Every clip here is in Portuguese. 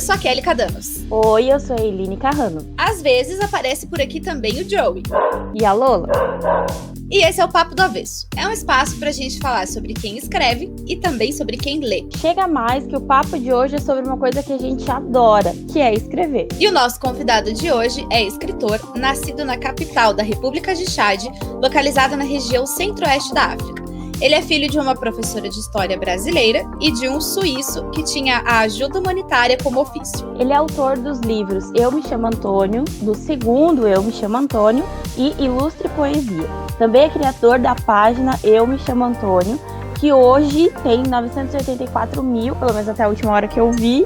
eu sou a Kelly Cadanos. Oi, eu sou a Eline Carrano. Às vezes aparece por aqui também o Joey. E a Lola. E esse é o Papo do Avesso. É um espaço pra gente falar sobre quem escreve e também sobre quem lê. Chega mais que o papo de hoje é sobre uma coisa que a gente adora, que é escrever. E o nosso convidado de hoje é escritor, nascido na capital da República de Chad, localizada na região centro-oeste da África. Ele é filho de uma professora de história brasileira e de um suíço que tinha a ajuda humanitária como ofício. Ele é autor dos livros Eu Me Chamo Antônio, do segundo Eu Me Chamo Antônio e Ilustre Poesia. Também é criador da página Eu Me Chamo Antônio, que hoje tem 984 mil, pelo menos até a última hora que eu vi,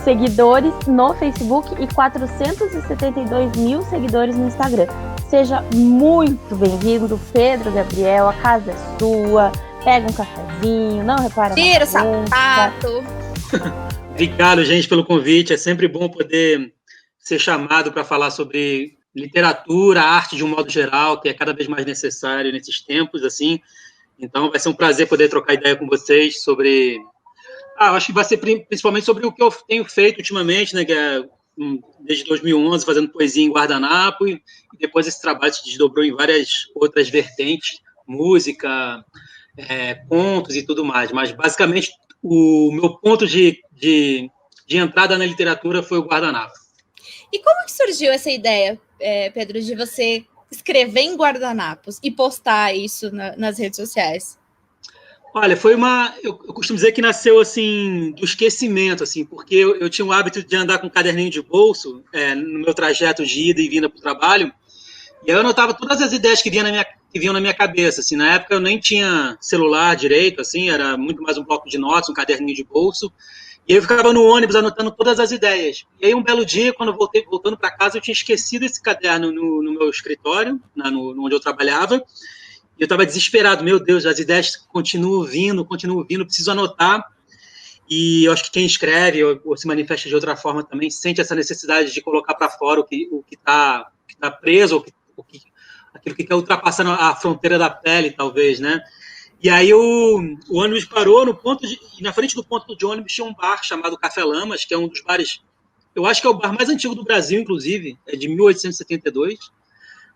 seguidores no Facebook e 472 mil seguidores no Instagram. Seja muito bem-vindo, Pedro Gabriel, a casa é sua, pega um cafezinho, não repara. Tira o sapato. Obrigado, gente, pelo convite. É sempre bom poder ser chamado para falar sobre literatura, arte de um modo geral, que é cada vez mais necessário nesses tempos, assim. Então, vai ser um prazer poder trocar ideia com vocês sobre... acho que vai ser principalmente sobre o que eu tenho feito ultimamente, né, que é desde 2011 fazendo poesia em guardanapo, e depois esse trabalho se desdobrou em várias outras vertentes, música, contos e tudo mais. Mas, basicamente, o meu ponto de entrada na literatura foi o guardanapo. E como que surgiu essa ideia, Pedro, de você escrever em guardanapos e postar isso nas redes sociais? Olha, foi eu costumo dizer que nasceu, assim, do esquecimento, assim, porque eu tinha o hábito de andar com um caderninho de bolso no meu trajeto de ida e vinda para o trabalho, e aí eu anotava todas as ideias que vinham na minha cabeça, assim. Na época eu nem tinha celular direito, assim, era muito mais um bloco de notas, um caderninho de bolso, e aí eu ficava no ônibus anotando todas as ideias. E aí um belo dia, quando eu voltando para casa, eu tinha esquecido esse caderno no meu escritório, onde eu trabalhava. Eu estava desesperado, meu Deus, as ideias continuam vindo, preciso anotar. E eu acho que quem escreve ou se manifesta de outra forma também sente essa necessidade de colocar para fora o que está preso, aquilo que quer ultrapassar a fronteira da pele, talvez, né? E aí o ônibus parou e na frente do ponto de ônibus tinha um bar chamado Café Lamas, que é um dos bares, eu acho que é o bar mais antigo do Brasil, inclusive, é de 1872.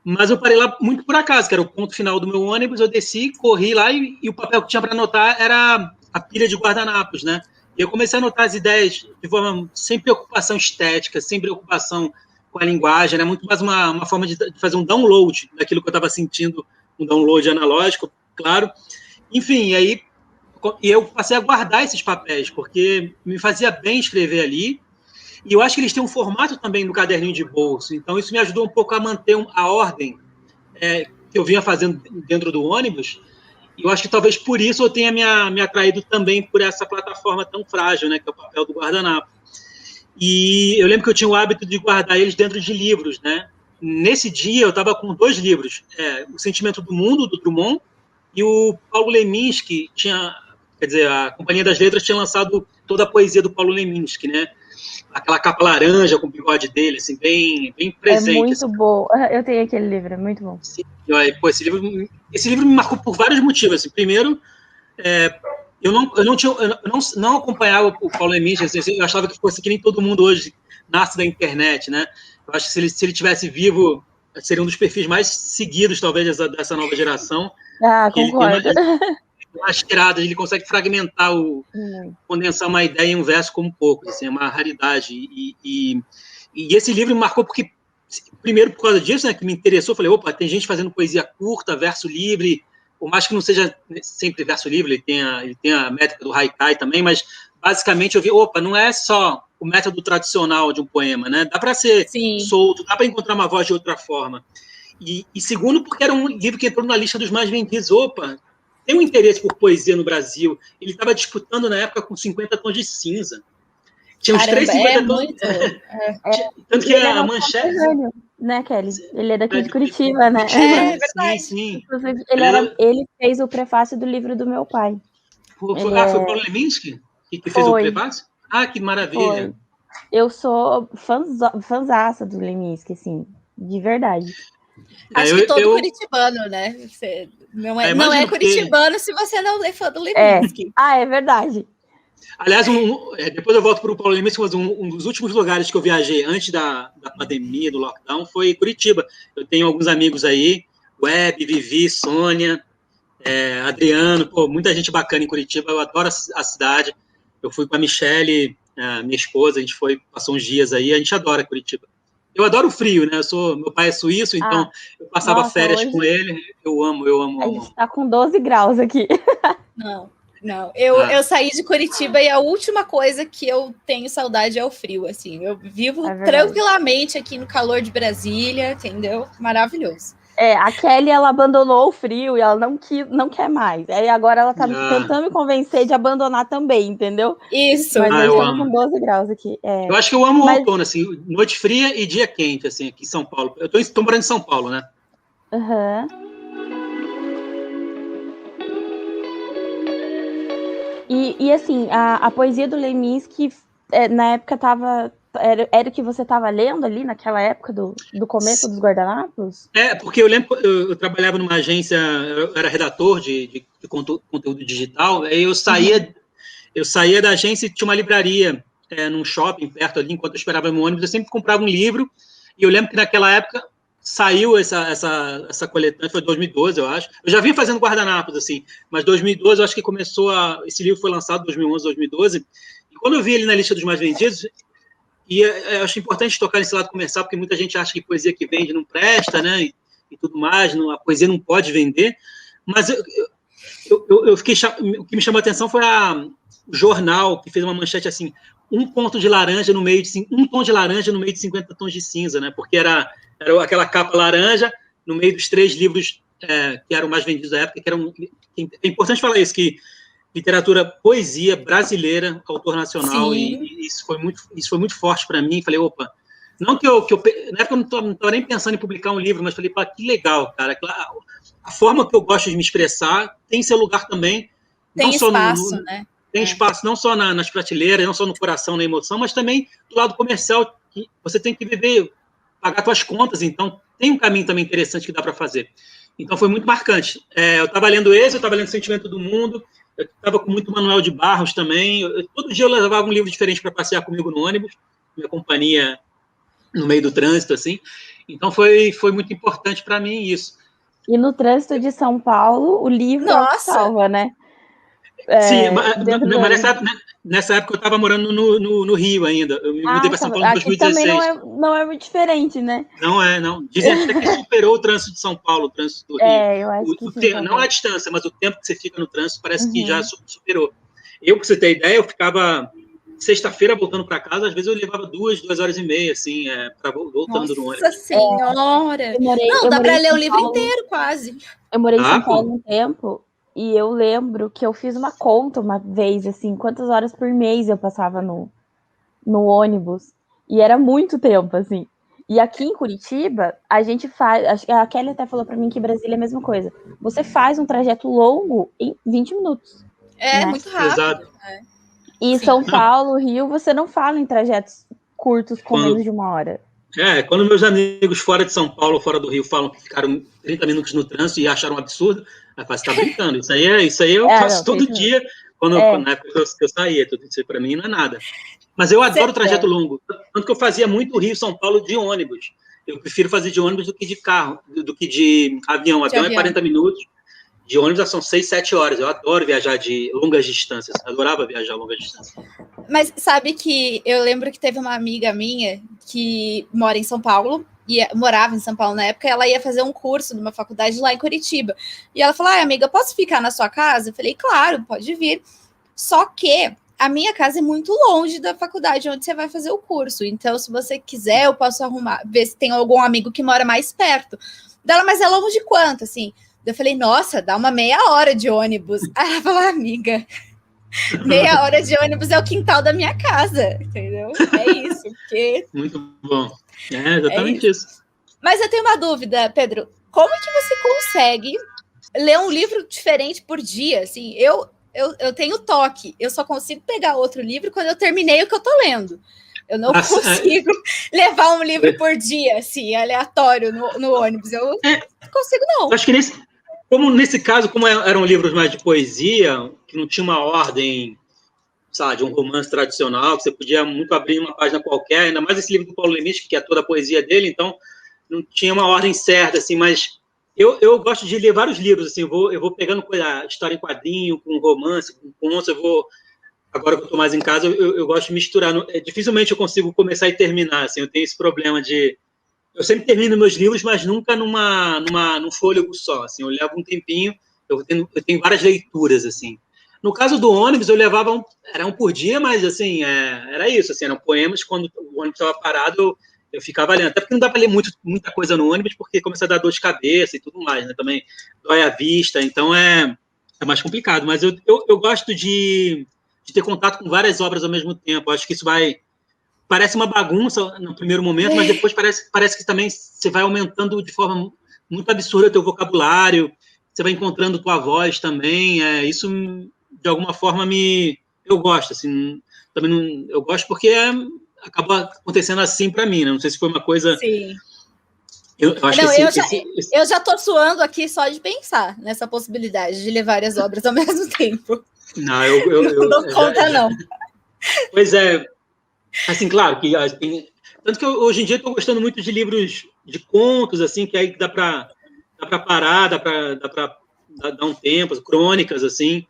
Mas eu parei lá muito por acaso, que era o ponto final do meu ônibus, eu desci, corri lá e o papel que tinha para anotar era a pilha de guardanapos, né? E eu comecei a anotar as ideias de forma sem preocupação estética, sem preocupação com a linguagem, era muito mais uma forma de fazer um download daquilo que eu estava sentindo, um download analógico, claro. Enfim, e eu passei a guardar esses papéis, porque me fazia bem escrever ali. E eu acho que eles têm um formato também no caderninho de bolso, então isso me ajudou um pouco a manter a ordem que eu vinha fazendo dentro do ônibus, e eu acho que talvez por isso eu tenha me atraído também por essa plataforma tão frágil, né, que é o papel do guardanapo. E eu lembro que eu tinha o hábito de guardar eles dentro de livros, né? Nesse dia eu estava com 2 livros, O Sentimento do Mundo, do Drummond, e o Paulo Leminski a Companhia das Letras tinha lançado toda a poesia do Paulo Leminski, né? Aquela capa laranja com o bigode dele, assim, bem presente. É muito assim. bom. Eu tenho aquele livro, é muito bom. Sim, pô, esse livro me marcou por vários motivos. Assim. Primeiro, eu não acompanhava o Paulo Leminski, assim, eu achava que fosse que nem todo mundo hoje nasce da internet, né? Eu acho que se ele tivesse vivo, seria um dos perfis mais seguidos, talvez, dessa nova geração. Concordo. Ele tem umas tiradas, ele consegue fragmentar, condensar uma ideia em um verso como poucos, assim, é uma raridade. E esse livro me marcou porque, primeiro por causa disso, né, que me interessou, eu falei, opa, tem gente fazendo poesia curta, verso livre, por mais que não seja sempre verso livre, ele tem a métrica do haikai também, mas basicamente eu vi, opa, não é só o método tradicional de um poema, né, dá para ser solto, dá para encontrar uma voz de outra forma. E segundo, porque era um livro que entrou na lista dos mais vendidos, opa, tem um interesse por poesia no Brasil. Ele estava disputando na época com 50 Tons de Cinza. Tinha uns 3,50 tons. Muito. Tanto que a manchete. Né, Kelly? Ele é daqui de Curitiba, né? É verdade. Sim. Ele fez o prefácio do livro do meu pai. Foi o Paulo Leminski que fez o prefácio? Ah, que maravilha. Foi. Eu sou fãzaça do Leminski, assim, de verdade. Acho que todo curitibano, né? Você não é curitibano se você não é fã do Leminski. É verdade. Aliás, depois eu volto para o Paulo Lemes, mas um dos últimos lugares que eu viajei antes da pandemia, do lockdown, foi Curitiba. Eu tenho alguns amigos aí, Web, Vivi, Sônia, Adriano, muita gente bacana em Curitiba, eu adoro a cidade. Eu fui com a Michele, minha esposa, a gente passou uns dias aí, a gente adora Curitiba. Eu adoro o frio, né? Meu pai é suíço, então eu passava férias com ele. Eu amo. A gente tá com 12 graus aqui. Não. Eu saí de Curitiba e a última coisa que eu tenho saudade é o frio, assim. Eu vivo tranquilamente aqui no calor de Brasília, entendeu? Maravilhoso. A Kelly, ela abandonou o frio e ela não quer mais. Aí agora ela tá tentando me convencer de abandonar também, entendeu? Isso. Mas eu estou com 12 graus aqui. Eu acho que eu amo o outono, assim, noite fria e dia quente, assim, aqui em São Paulo. Eu tô morando em São Paulo, né? E assim, a poesia do Leminski, na época era o que você estava lendo ali naquela época do começo dos guardanapos? Porque eu lembro que eu trabalhava numa agência, eu era redator de conteúdo digital, aí eu saía da agência e tinha uma livraria num shopping perto ali, enquanto eu esperava meu ônibus, eu sempre comprava um livro, e eu lembro que naquela época saiu essa coletânea, foi 2012, eu acho. Eu já vinha fazendo guardanapos, assim, mas 2012 eu acho que esse livro foi lançado em 2011, 2012, e quando eu vi ele na lista dos mais vendidos, e eu acho importante tocar nesse lado comercial, porque muita gente acha que poesia que vende não presta, né, e tudo mais, a poesia não pode vender, mas eu fiquei, o que me chamou a atenção foi o jornal, que fez uma manchete assim, um tom de laranja no meio de 50 tons de cinza, né, porque era aquela capa laranja no meio dos 3 livros que eram mais vendidos da época, é importante falar isso, que literatura, poesia brasileira, autor nacional, e isso foi muito forte para mim. Falei, opa, não que eu na época eu não estava nem pensando em publicar um livro, mas falei, pá, que legal, cara. A forma que eu gosto de me expressar tem seu lugar também. Tem espaço, né? Tem espaço não só nas prateleiras, não só no coração, na emoção, mas também do lado comercial, que você tem que viver, pagar suas contas, então tem um caminho também interessante que dá para fazer. Então foi muito marcante. Eu estava lendo eu estava lendo Sentimento do Mundo, eu estava com muito Manuel de Barros também. Todo dia eu levava um livro diferente para passear comigo no ônibus, minha companhia no meio do trânsito, assim. Então foi muito importante para mim isso. E no trânsito de São Paulo, o livro salva, né? Sim, mas nessa época eu estava morando no Rio ainda. Eu me mudei para São Paulo em 2016. Também não é muito diferente, né? Não. Dizem até que superou o trânsito de São Paulo, o trânsito do Rio. Eu acho que sim. Não a distância, mas o tempo que você fica no trânsito parece que já superou. Para você ter ideia, eu ficava sexta-feira voltando para casa, às vezes eu levava 2 horas e meia, assim, voltando no ônibus. Nossa Senhora! Dá para ler o livro inteiro, quase. Eu morei em São Paulo um tempo. E eu lembro que eu fiz uma conta uma vez, assim, quantas horas por mês eu passava no ônibus. E era muito tempo, assim. E aqui em Curitiba, a gente faz... A Kelly até falou pra mim que Brasília é a mesma coisa. Você faz um trajeto longo em 20 minutos. Né? Muito rápido. Exato. E São Paulo, Rio, você não fala em trajetos curtos com menos de 1 hora. Quando meus amigos fora de São Paulo, fora do Rio, falam que ficaram 30 minutos no trânsito e acharam um absurdo, aí você tá brincando. Isso aí eu faço todo dia, na época que eu saía. Isso para mim não é nada. Mas eu adoro trajeto longo. Tanto que eu fazia muito Rio-São Paulo de ônibus. Eu prefiro fazer de ônibus do que de carro, do que de avião. Avião é 40 minutos. De ônibus são 6, 7 horas. Eu adoro viajar de longas distâncias. Adorava viajar longas distâncias. Mas sabe que eu lembro que teve uma amiga minha que mora em São Paulo, e morava em São Paulo na época, ela ia fazer um curso numa faculdade lá em Curitiba. E ela falou, amiga, posso ficar na sua casa? Eu falei, claro, pode vir. Só que a minha casa é muito longe da faculdade onde você vai fazer o curso. Então, se você quiser, eu posso ver se tem algum amigo que mora mais perto. Dela, mas é longe de quanto, assim? Eu falei, nossa, dá uma meia hora de ônibus. Aí ela falou, amiga, meia hora de ônibus é o quintal da minha casa, entendeu? É isso. Porque... Muito bom. Exatamente isso. Mas eu tenho uma dúvida, Pedro. Como que você consegue ler um livro diferente por dia? Assim, eu tenho toque. Eu só consigo pegar outro livro quando eu terminei o que eu tô lendo. Eu não consigo levar um livro por dia, assim, aleatório no ônibus. Eu não consigo, não. Acho que nesse caso, como eram livros mais de poesia, que não tinha uma ordem sei lá, de um romance tradicional, que você podia muito abrir uma página qualquer, ainda mais esse livro do Paulo Leminski, que é toda a poesia dele, então não tinha uma ordem certa, assim, mas eu gosto de ler vários livros, assim, eu vou pegando coisa, história em quadrinho, com romance, com contos, agora que eu estou mais em casa, eu gosto de misturar, dificilmente eu consigo começar e terminar, assim, eu tenho esse problema eu sempre termino meus livros, mas nunca num fôlego só, assim, eu levo um tempinho, eu tenho várias leituras, assim. No caso do ônibus, eu levava era um por dia, mas, assim, era isso, assim, eram poemas, quando o ônibus estava parado, eu ficava lendo. Até porque não dá para ler muita coisa no ônibus, porque começa a dar dor de cabeça e tudo mais, né? Também dói a vista, então é mais complicado. Mas eu gosto de ter contato com várias obras ao mesmo tempo. Acho que isso parece uma bagunça no primeiro momento, mas depois parece que também você vai aumentando de forma muito absurda o teu vocabulário, você vai encontrando tua voz também. Isso, de alguma forma, eu gosto. Assim, também eu gosto porque acaba acontecendo assim para mim, né? Não sei se foi uma coisa... Sim. Eu acho não, que eu já tô suando aqui só de pensar nessa possibilidade de ler várias obras ao mesmo tempo. Não, eu não dou conta, não. Pois é. Assim, claro, que tanto que hoje em dia estou gostando muito de livros de contos, assim, que aí dá para parar, dá para dar um tempo, crônicas, assim.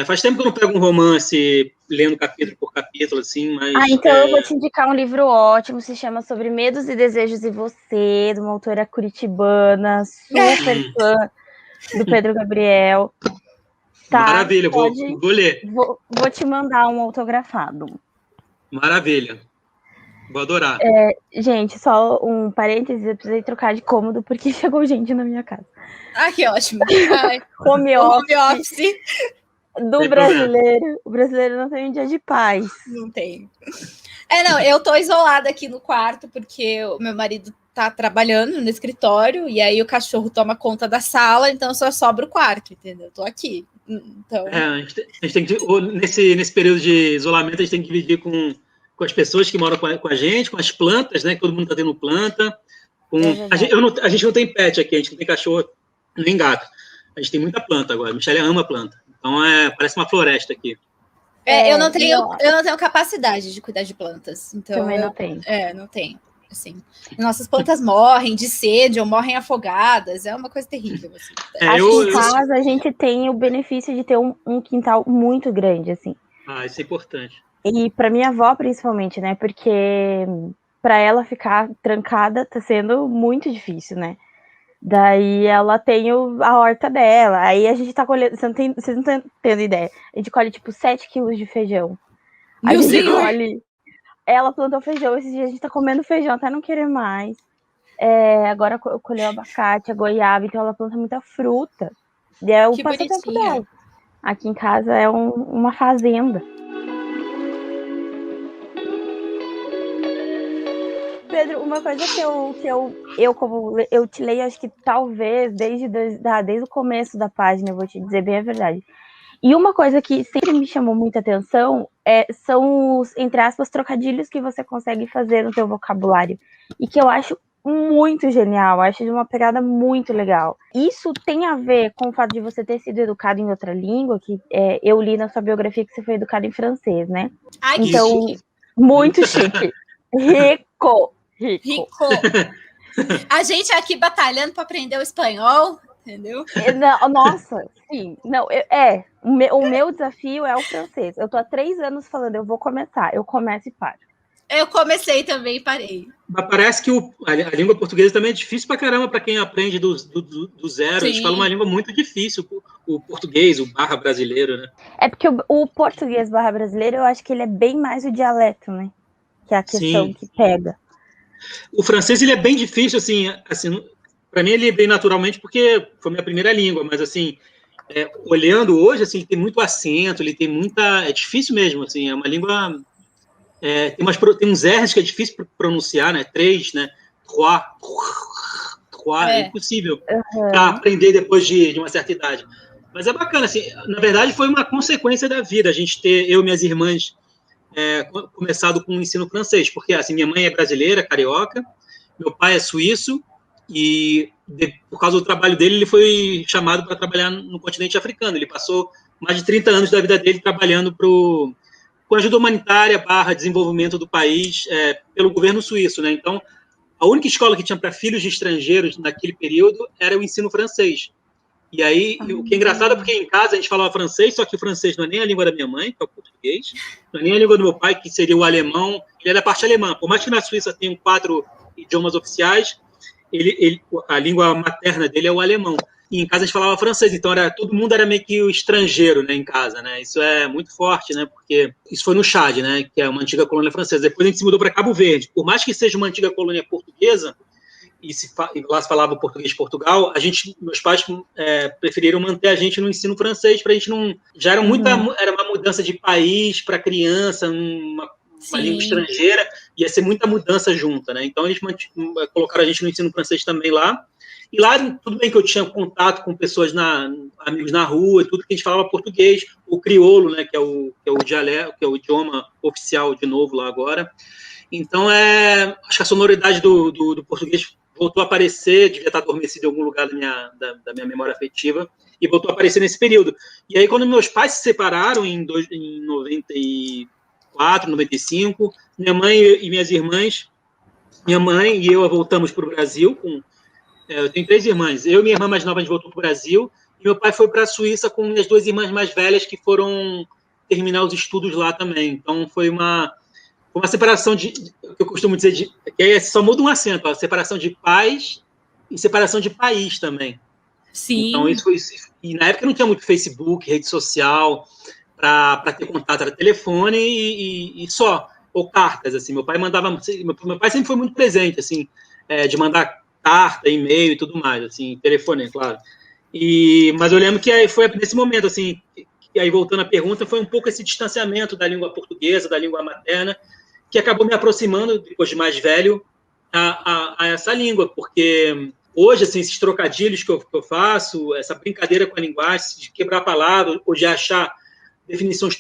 Faz tempo que eu não pego um romance lendo capítulo por capítulo, assim, mas... então eu vou te indicar um livro ótimo, se chama Sobre Medos e Desejos e Você, de uma autora curitibana, super fã do Pedro Gabriel. Tá, maravilha, vou ler. Vou te mandar um autografado. Maravilha. Vou adorar. Gente, só um parênteses, eu precisei trocar de cômodo porque chegou gente na minha casa. Ah, que ótimo. Home office do brasileiro. O brasileiro não tem um dia de paz. Não tem. Não, eu tô isolada aqui no quarto porque o meu marido tá trabalhando no escritório e aí o cachorro toma conta da sala, então só sobra o quarto, entendeu? Eu tô aqui. Então... a gente tem que, nesse período de isolamento, a gente tem que dividir com as pessoas que moram com a gente, com as plantas, né? Que todo mundo está tendo planta. A gente não tem pet aqui, a gente não tem cachorro nem gato. A gente tem muita planta agora. A Michelle ama planta. Então, parece uma floresta aqui. Eu não tenho capacidade de cuidar de plantas. Então, também não tenho. Não tenho. Assim, nossas plantas morrem de sede ou morrem afogadas. É uma coisa terrível. Assim. Em casa, a gente tem o benefício de ter um quintal muito grande, assim. Isso é importante. E para minha avó, principalmente, né? Porque para ela ficar trancada tá sendo muito difícil, né? Daí ela tem a horta dela. Aí a gente tá colhendo. Vocês não estão tendo ideia. A gente colhe tipo 7 quilos de feijão. Meu Senhor! Ela plantou feijão. Esses dias a gente tá comendo feijão até não querer mais. Agora colheu abacate, a goiaba. Então ela planta muita fruta. E é o passatempo dela. Aqui em casa é uma fazenda. Pedro, uma coisa que eu te leio, acho que talvez desde o começo da página, eu vou te dizer bem a verdade. E uma coisa que sempre me chamou muita atenção são os, entre aspas, trocadilhos que você consegue fazer no teu vocabulário. E que eu acho muito genial, acho de uma pegada muito legal. Isso tem a ver com o fato de você ter sido educado em outra língua, que eu li na sua biografia que você foi educado em francês, né? Ai, então, que chique. Muito chique. Rico. A gente aqui batalhando para aprender o espanhol, entendeu? Nossa, sim. Não, o meu desafio é o francês. Eu tô há 3 anos falando, eu vou começar. Eu começo e paro. Eu comecei também e parei. Mas parece que a língua portuguesa também é difícil pra caramba para quem aprende do zero. Sim. Eles falam uma língua muito difícil, o português, o barra brasileiro, né? É porque o português barra brasileiro, eu acho que ele é bem mais o dialeto, né? Que é a questão que pega. O francês, ele é bem difícil, assim para mim ele é bem naturalmente, porque foi minha primeira língua, mas, assim, olhando hoje, assim, ele tem muito acento, ele tem muita... É difícil mesmo, assim, é uma língua... tem uns R's que é difícil pronunciar, né? 3, né? 3, é impossível para aprender depois de uma certa idade. Mas é bacana, assim, na verdade foi uma consequência da vida, a gente eu e minhas irmãs começado com o ensino francês, porque assim, minha mãe é brasileira, carioca, meu pai é suíço, e por causa do trabalho dele, ele foi chamado para trabalhar no continente africano. Ele passou mais de 30 anos da vida dele trabalhando para o com ajuda humanitária / desenvolvimento do país pelo governo suíço, né? Então, a única escola que tinha para filhos de estrangeiros naquele período era o ensino francês. E aí, o que é engraçado é porque em casa a gente falava francês, só que o francês não é nem a língua da minha mãe, que é o português, não é nem a língua do meu pai, que seria o alemão, ele é da parte alemã. Por mais que na Suíça tenham 4 idiomas oficiais, a língua materna dele é o alemão. E em casa a gente falava francês, então todo mundo era meio que o estrangeiro, né, em casa, né? Isso é muito forte, né? Porque isso foi no Chad, né, que é uma antiga colônia francesa. Depois a gente se mudou para Cabo Verde. Por mais que seja uma antiga colônia portuguesa, e lá se falava português de Portugal, meus pais preferiram manter a gente no ensino francês para a gente não... Já era uma mudança de país para criança, uma língua estrangeira, ia ser muita mudança junta, né? Então eles colocaram a gente no ensino francês também lá. E lá, tudo bem que eu tinha contato com pessoas, amigos na rua, tudo que a gente falava português, o crioulo, né, que é o dialeto, que é o idioma oficial de novo lá agora. Então, acho que a sonoridade do português voltou a aparecer, devia estar adormecido em algum lugar da minha memória afetiva, e voltou a aparecer nesse período. E aí, quando meus pais se separaram em 94, 95, minha mãe e minhas irmãs, minha mãe e eu voltamos para o Brasil. Eu tenho 3 irmãs. Eu e minha irmã mais nova, a gente voltou para o Brasil, e meu pai foi para a Suíça com minhas 2 irmãs mais velhas, que foram terminar os estudos lá também. Então, foi uma separação que eu costumo dizer, que aí só muda um acento, ó, separação de pais e separação de país também. Sim. Então, isso foi... E na época não tinha muito Facebook, rede social, para ter contato, era telefone e só, ou cartas, assim. Meu pai sempre foi muito presente, assim, de mandar carta, e-mail e tudo mais, assim, telefone, claro. Mas eu lembro que foi nesse momento, assim, e aí voltando à pergunta, foi um pouco esse distanciamento da língua portuguesa, da língua materna, que acabou me aproximando, depois de mais velho, a essa língua, porque hoje, assim, esses trocadilhos que eu faço, essa brincadeira com a linguagem, de quebrar palavras, ou de achar definições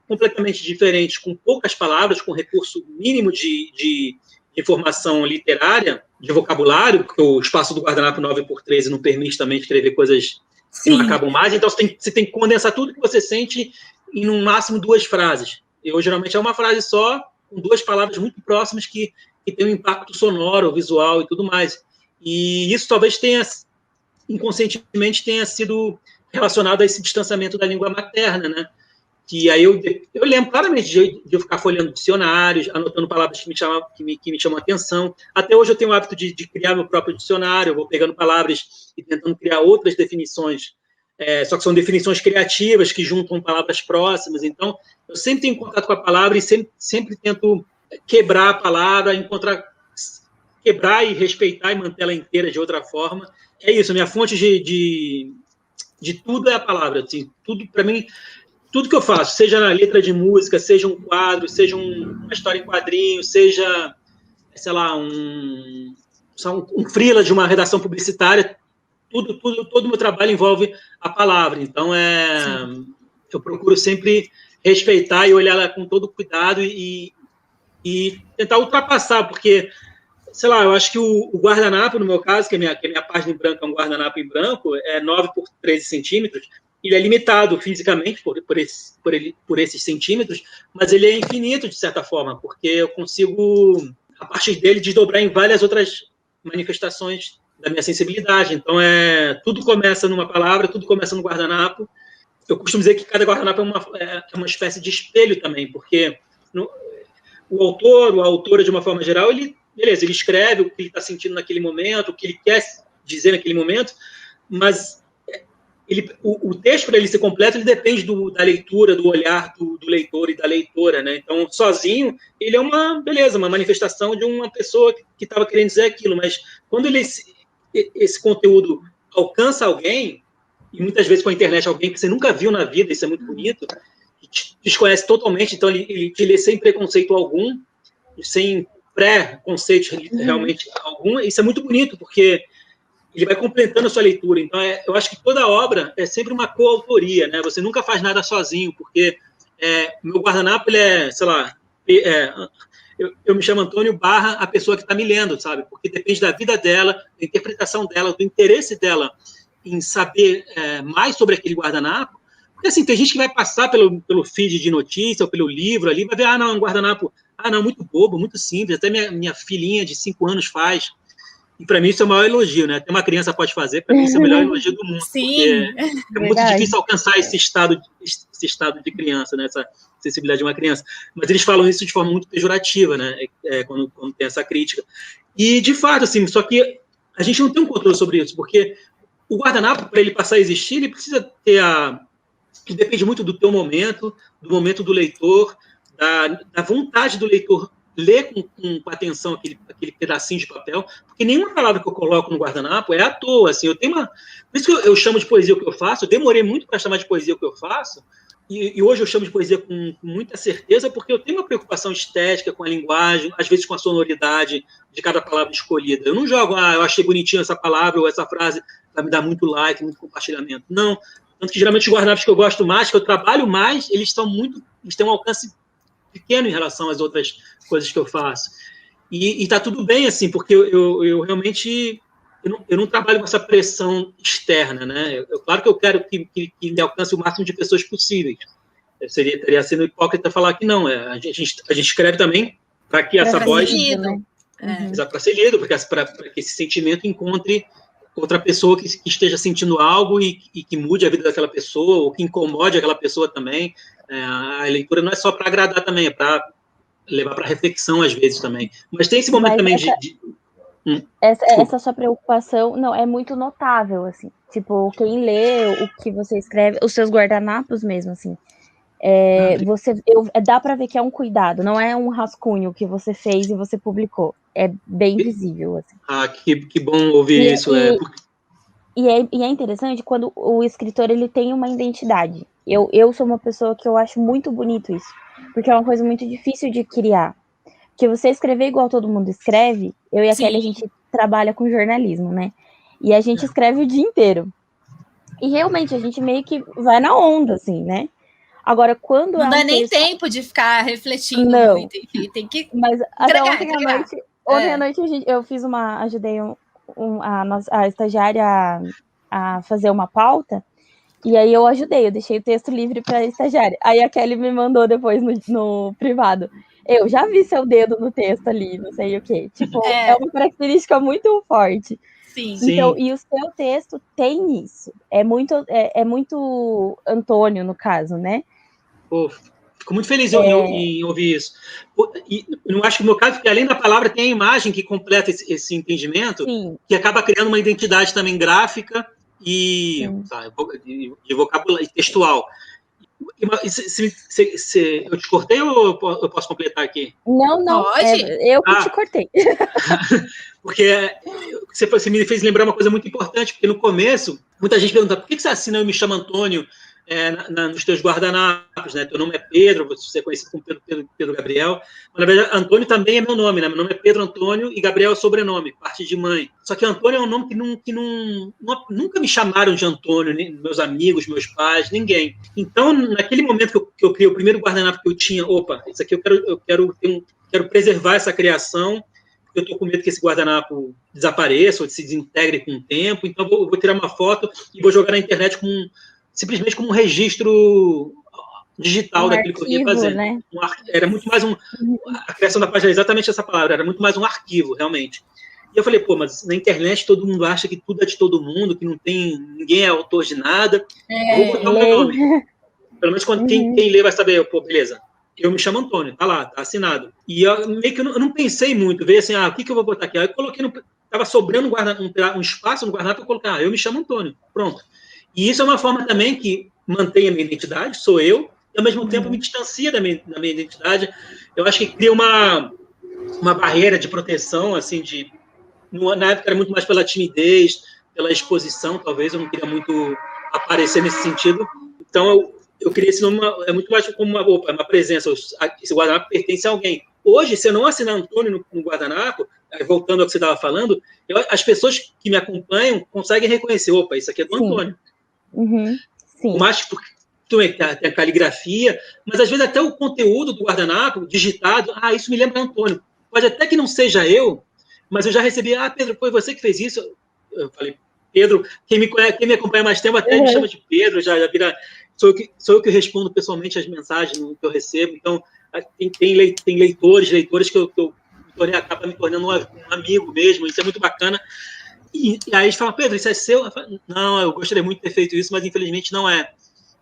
completamente diferentes, com poucas palavras, com recurso mínimo de informação literária, de vocabulário, porque o espaço do guardanapo 9x13 não permite também escrever coisas que não acabam mais, então você tem que condensar tudo que você sente em, no máximo, 2 frases. Eu, geralmente, é uma frase só, com 2 palavras muito próximas que tem um impacto sonoro, visual e tudo mais. E isso talvez inconscientemente tenha sido relacionado a esse distanciamento da língua materna, né? Que aí eu lembro claramente de eu ficar folheando dicionários, anotando palavras que me chamam a atenção. Até hoje eu tenho o hábito de criar meu próprio dicionário, eu vou pegando palavras e tentando criar outras definições, só que são definições criativas que juntam palavras próximas. Então, eu sempre tenho contato com a palavra e sempre tento quebrar a palavra, quebrar e respeitar e mantê-la inteira de outra forma. É isso, a minha fonte de tudo é a palavra. Assim, tudo, para mim... Tudo que eu faço, seja na letra de música, seja um quadro, seja uma história em quadrinho, seja, sei lá, um freela de uma redação publicitária, todo o meu trabalho envolve a palavra. Então, eu procuro sempre respeitar e olhar ela com todo cuidado e tentar ultrapassar, porque, sei lá, eu acho que o guardanapo, no meu caso, que a minha página em branco é um guardanapo em branco, é 9x13 centímetros, ele é limitado fisicamente por esses centímetros, mas ele é infinito, de certa forma, porque eu consigo, a partir dele, desdobrar em várias outras manifestações da minha sensibilidade. Então, tudo começa numa palavra, tudo começa no guardanapo. Eu costumo dizer que cada guardanapo é uma espécie de espelho também, porque o autor, ou a autora, de uma forma geral, ele escreve o que ele está sentindo naquele momento, o que ele quer dizer naquele momento, mas... o texto, para ele ser completo, ele depende da leitura, do olhar do leitor e da leitora, né? Então, sozinho, ele é uma manifestação de uma pessoa que estava querendo dizer aquilo, mas quando esse conteúdo alcança alguém, e muitas vezes com a internet alguém que você nunca viu na vida, isso é muito bonito, que te desconhece totalmente, então ele te lê sem preconceito algum, sem pré-conceito realmente algum, isso é muito bonito, porque ele vai completando a sua leitura. Então, eu acho que toda obra é sempre uma coautoria, né? Você nunca faz nada sozinho, porque meu guardanapo, ele sei lá, eu me chamo Antônio / a pessoa que está me lendo, sabe? Porque depende da vida dela, da interpretação dela, do interesse dela em saber mais sobre aquele guardanapo, porque Porque, assim, tem gente que vai passar pelo feed de notícia ou pelo livro ali, vai ver, não, um guardanapo, não, muito bobo, muito simples, até minha filhinha de 5 anos faz. E para mim isso é o maior elogio, né? Até uma criança pode fazer, para mim isso é o melhor elogio do mundo. Sim, porque é muito difícil alcançar esse estado de criança, né? Essa sensibilidade de uma criança. Mas eles falam isso de forma muito pejorativa, né? Quando tem essa crítica. E, de fato, assim, só que a gente não tem um controle sobre isso, porque o guardanapo, para ele passar a existir, ele precisa ter que depende muito do teu momento, do momento do leitor, da vontade do leitor ler com atenção aquele pedacinho de papel, porque nenhuma palavra que eu coloco no guardanapo é à toa, assim, eu tenho por isso que eu chamo de poesia o que eu faço, eu demorei muito para chamar de poesia o que eu faço, e hoje eu chamo de poesia com muita certeza, porque eu tenho uma preocupação estética com a linguagem, às vezes com a sonoridade de cada palavra escolhida. Eu não jogo, eu achei bonitinho essa palavra ou essa frase, vai me dar muito like, muito compartilhamento. Não, tanto que geralmente os guardanapos que eu gosto mais, que eu trabalho mais, eles têm um alcance pequeno em relação às outras coisas que eu faço. E tá tudo bem, assim, porque eu realmente eu não trabalho com essa pressão externa, né? Claro que eu quero que me alcance o máximo de pessoas possíveis. Teria sendo hipócrita falar que não. A gente escreve também para que essa voz... Para ser lido, para que esse sentimento encontre outra pessoa que esteja sentindo algo e que mude a vida daquela pessoa, ou que incomode aquela pessoa também. A leitura não é só para agradar também, é para levar para reflexão às vezes também. Mas tem esse momento também Essa sua preocupação, não, é muito notável, assim. Tipo, quem lê o que você escreve, os seus guardanapos mesmo, assim. Dá para ver que é um cuidado, não é um rascunho que você fez e você publicou. É bem visível, assim. Que bom ouvir isso. E é interessante quando o escritor ele tem uma identidade. Eu sou uma pessoa que eu acho muito bonito isso, porque é uma coisa muito difícil de criar. Porque você escrever igual todo mundo escreve, eu e a Kelly, a gente trabalha com jornalismo, né? E a gente escreve o dia inteiro. E realmente a gente meio que vai na onda, assim, né? Agora, quando não dá nem tempo de ficar refletindo muito, enfim, tem que mas até ontem à noite eu fiz ajudei a estagiária a fazer uma pauta, e aí eu deixei o texto livre para a estagiária. Aí a Kelly me mandou depois no privado. Eu já vi seu dedo no texto ali, não sei o quê. Tipo, é uma característica muito forte. Sim. Então, e o seu texto tem isso. É muito Antônio, no caso, né? Pô, fico muito feliz em ouvir isso. E eu acho que no meu caso, porque além da palavra, tem a imagem que completa esse entendimento, que acaba criando uma identidade também gráfica e de vocabulário textual. Eu te cortei ou eu posso completar aqui? Não. Pode? Eu que te cortei. Porque você me fez lembrar uma coisa muito importante, porque no começo, muita gente pergunta, por que você assina Eu Me Chamo Antônio nos teus guardanapos, né? Teu nome é Pedro, você é conhecido como Pedro Gabriel, mas na verdade Antônio também é meu nome, né? Meu nome é Pedro Antônio e Gabriel é sobrenome, parte de mãe. Só que Antônio é um nome que nunca me chamaram de Antônio, nem meus amigos, meus pais, ninguém. Então, naquele momento que eu criei o primeiro guardanapo que eu tinha, isso aqui eu quero preservar essa criação, porque eu estou com medo que esse guardanapo desapareça ou se desintegre com o tempo, então eu vou tirar uma foto e vou jogar na internet simplesmente como um registro digital daquilo que eu ia fazer. Né? Era muito mais a criação da página é exatamente essa palavra, era muito mais um arquivo, realmente. E eu falei, mas na internet todo mundo acha que tudo é de todo mundo, que ninguém é autor de nada. Vou botar o meu nome. Pelo menos quem lê vai saber, beleza. Eu me chamo Antônio, tá lá, tá assinado. E meio que eu não pensei muito, veio assim, o que eu vou botar aqui? Aí eu coloquei, tava sobrando um espaço no guardanapo, eu coloquei, eu me chamo Antônio, pronto. E isso é uma forma também que mantém a minha identidade, sou eu, e ao mesmo tempo me distancia da minha identidade. Eu acho que cria uma barreira de proteção, assim, na época era muito mais pela timidez, pela exposição, talvez, eu não queria muito aparecer nesse sentido. Então, eu queria esse nome, é muito mais como uma presença, esse guardanapo pertence a alguém. Hoje, se eu não assinar Antônio no guardanapo, voltando ao que você estava falando, as pessoas que me acompanham conseguem reconhecer, isso aqui é do Antônio. Sim. Mas tem a caligrafia, mas às vezes até o conteúdo do guardanapo digitado, isso me lembra Antônio. Pode até que não seja eu, mas eu já recebi, Pedro, foi você que fez isso? Eu falei, Pedro, quem me acompanha mais tempo até me chama de Pedro, já vira... sou eu que respondo pessoalmente as mensagens que eu recebo, então tem leitores que eu acaba me tornando um amigo mesmo, isso é muito bacana. E aí eles falam, Pedro, isso é seu? Eu falo, não, eu gostaria muito de ter feito isso, mas infelizmente não é.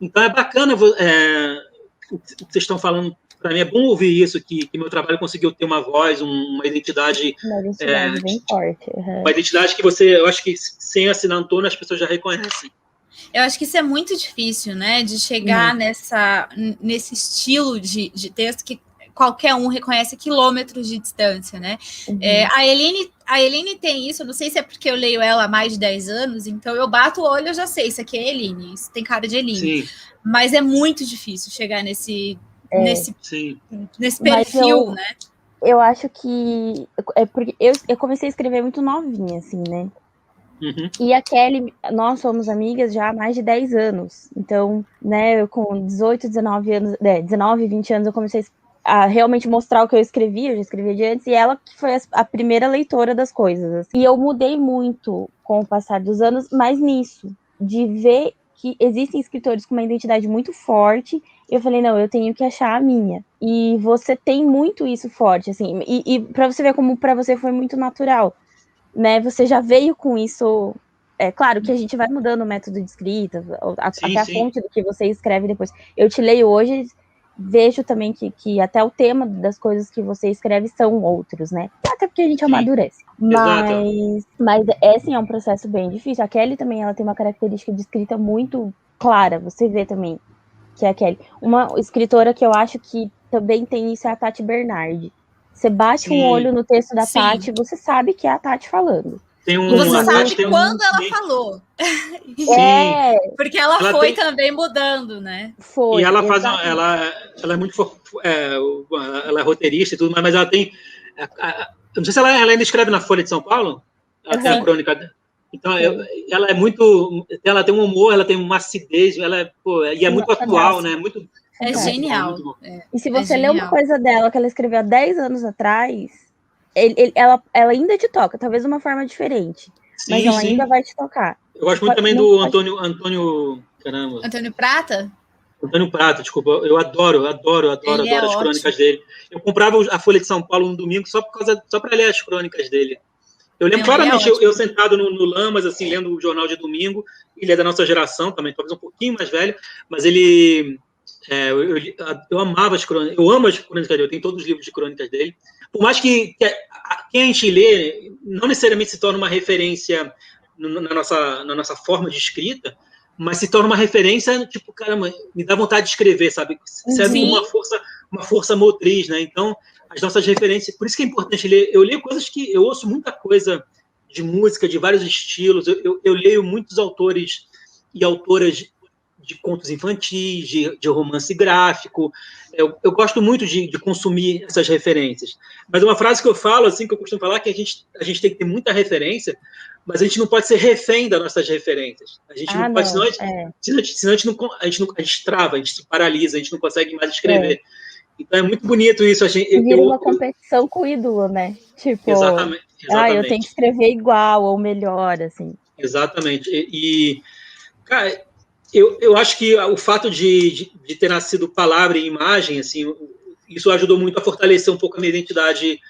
Então é bacana o que vocês estão falando. Para mim é bom ouvir isso, que meu trabalho conseguiu ter uma voz, uma identidade. Uma identidade bem forte. Uhum. Uma identidade que eu acho que sem assinar Antônio as pessoas já reconhecem. Eu acho que isso é muito difícil, né? De chegar nesse estilo de texto que qualquer um reconhece a quilômetros de distância, né? Uhum. A Eline tem isso, não sei se é porque eu leio ela há mais de 10 anos, então eu bato o olho e eu já sei, isso aqui é Eline, isso tem cara de Eline. Sim. Mas é muito difícil chegar nesse perfil, né? Eu acho que é porque eu comecei a escrever muito novinha, assim, né? Uhum. E a Kelly, nós somos amigas já há mais de 10 anos. Então, né, eu com 18, 19 anos, 19, 20 anos, eu comecei a realmente mostrar o que eu já escrevia de antes, e ela que foi a primeira leitora das coisas. Assim. E eu mudei muito com o passar dos anos, mas nisso, de ver que existem escritores com uma identidade muito forte, eu falei, não, eu tenho que achar a minha. E você tem muito isso forte, assim, e pra você ver como pra você foi muito natural, né, você já veio com isso, claro que a gente vai mudando o método de escrita, até a fonte do que você escreve depois. Eu te leio hoje, vejo também que até o tema das coisas que você escreve são outros, né, até porque a gente amadurece. Mas assim, é um processo bem difícil. A Kelly também, ela tem uma característica de escrita muito clara, você vê também, que é a Kelly. Uma escritora que eu acho que também tem isso é a Tati Bernardi. Você bate um olho no texto da Tati, você sabe que é a Tati falando. E você sabe quando ela falou. Porque ela foi também mudando, né? Foi. E ela faz, ela é muito, ela é roteirista e tudo, mas ela tem, não sei se ela ainda escreve na Folha de São Paulo, até a crônica. Então, ela é muito, ela tem um humor, ela tem uma acidez, e é muito atual, né? Muito. É genial. E se você lê uma coisa dela que ela escreveu há 10 anos atrás, ela ainda te toca, talvez de uma forma diferente. Mas ela ainda vai te tocar. Eu gosto muito também do Antônio. Caramba. Antônio Prata? Antônio Prata, desculpa. Eu adoro as crônicas dele. Eu comprava a Folha de São Paulo no domingo só para ler as crônicas dele. Eu lembro claramente eu sentado no Lamas, assim, lendo o jornal de domingo. Ele é da nossa geração também, talvez um pouquinho mais velho, mas ele. Eu amava as crônicas, eu amo as crônicas dele, eu tenho todos os livros de crônicas dele. Por mais que quem a gente lê não necessariamente se torna uma referência na nossa forma de escrita, mas se torna uma referência, tipo, caramba, me dá vontade de escrever, sabe? Serve como uma força motriz, né? Então, as nossas referências, por isso que é importante ler. Eu leio coisas que eu ouço muita coisa de música, de vários estilos, eu leio muitos autores e autoras de contos infantis, de romance gráfico. Eu gosto muito de consumir essas referências. Mas uma frase que eu falo, assim, que eu costumo falar, que a gente tem que ter muita referência, mas a gente não pode ser refém das nossas referências. A gente não pode, senão a gente trava, a gente se paralisa, a gente não consegue mais escrever. Então é muito bonito isso. Vira uma competição com o ídolo, né? Tipo, exatamente. Eu tenho que escrever igual ou melhor, assim. Exatamente. Cara, eu acho que o fato de ter nascido palavra e imagem, assim, isso ajudou muito a fortalecer um pouco a minha identidade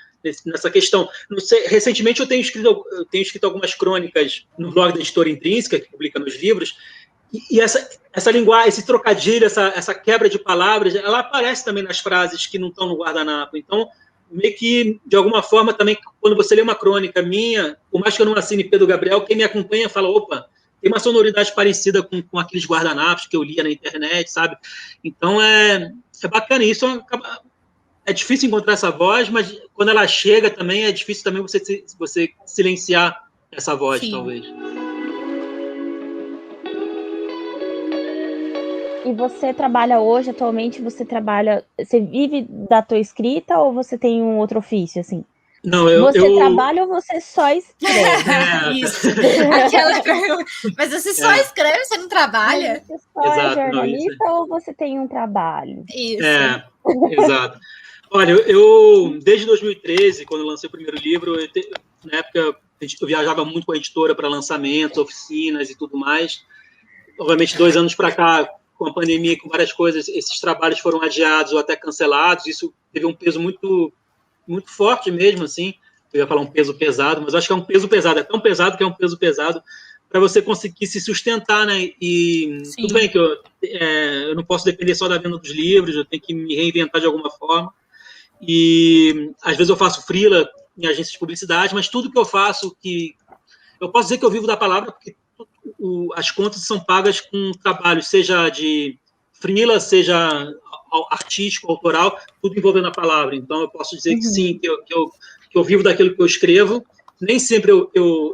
nessa questão. Não sei, recentemente eu tenho escrito algumas crônicas no blog da Editora Intrínseca, que publica nos livros, e essa linguagem, esse trocadilho, essa quebra de palavras, ela aparece também nas frases que não estão no guardanapo. Então, meio que, de alguma forma, também, quando você lê uma crônica minha, por mais que eu não assine Pedro Gabriel, quem me acompanha fala, opa, tem uma sonoridade parecida com aqueles guardanapos que eu lia na internet, sabe? Então, é bacana. Isso é difícil encontrar essa voz, mas quando ela chega também, é difícil também você silenciar essa voz, talvez. E você trabalha hoje, atualmente, você vive da tua escrita ou você tem um outro ofício, assim? Não, você trabalha ou você só escreve? Isso. Aquela pergunta. Mas você só escreve, você não trabalha? Mas você só é jornalista ou você tem um trabalho? Isso. Exato. Olha, desde 2013, quando eu lancei o primeiro livro, na época eu viajava muito com a editora para lançamentos, oficinas e tudo mais. Obviamente, 2 anos para cá, com a pandemia, com várias coisas, esses trabalhos foram adiados ou até cancelados. Isso teve um peso muito, muito forte mesmo, assim. Eu ia falar um peso pesado, mas acho que é um peso pesado. É tão pesado que é um peso pesado para você conseguir se sustentar, né? E Sim. tudo bem que eu não posso depender só da venda dos livros, eu tenho que me reinventar de alguma forma. E às vezes eu faço freela em agências de publicidade, mas tudo que eu faço, que eu posso dizer que eu vivo da palavra, porque as contas são pagas com trabalho, seja de freela, seja artístico, autoral, tudo envolvendo a palavra. Então eu posso dizer que sim, que eu vivo daquilo que eu escrevo. Nem sempre eu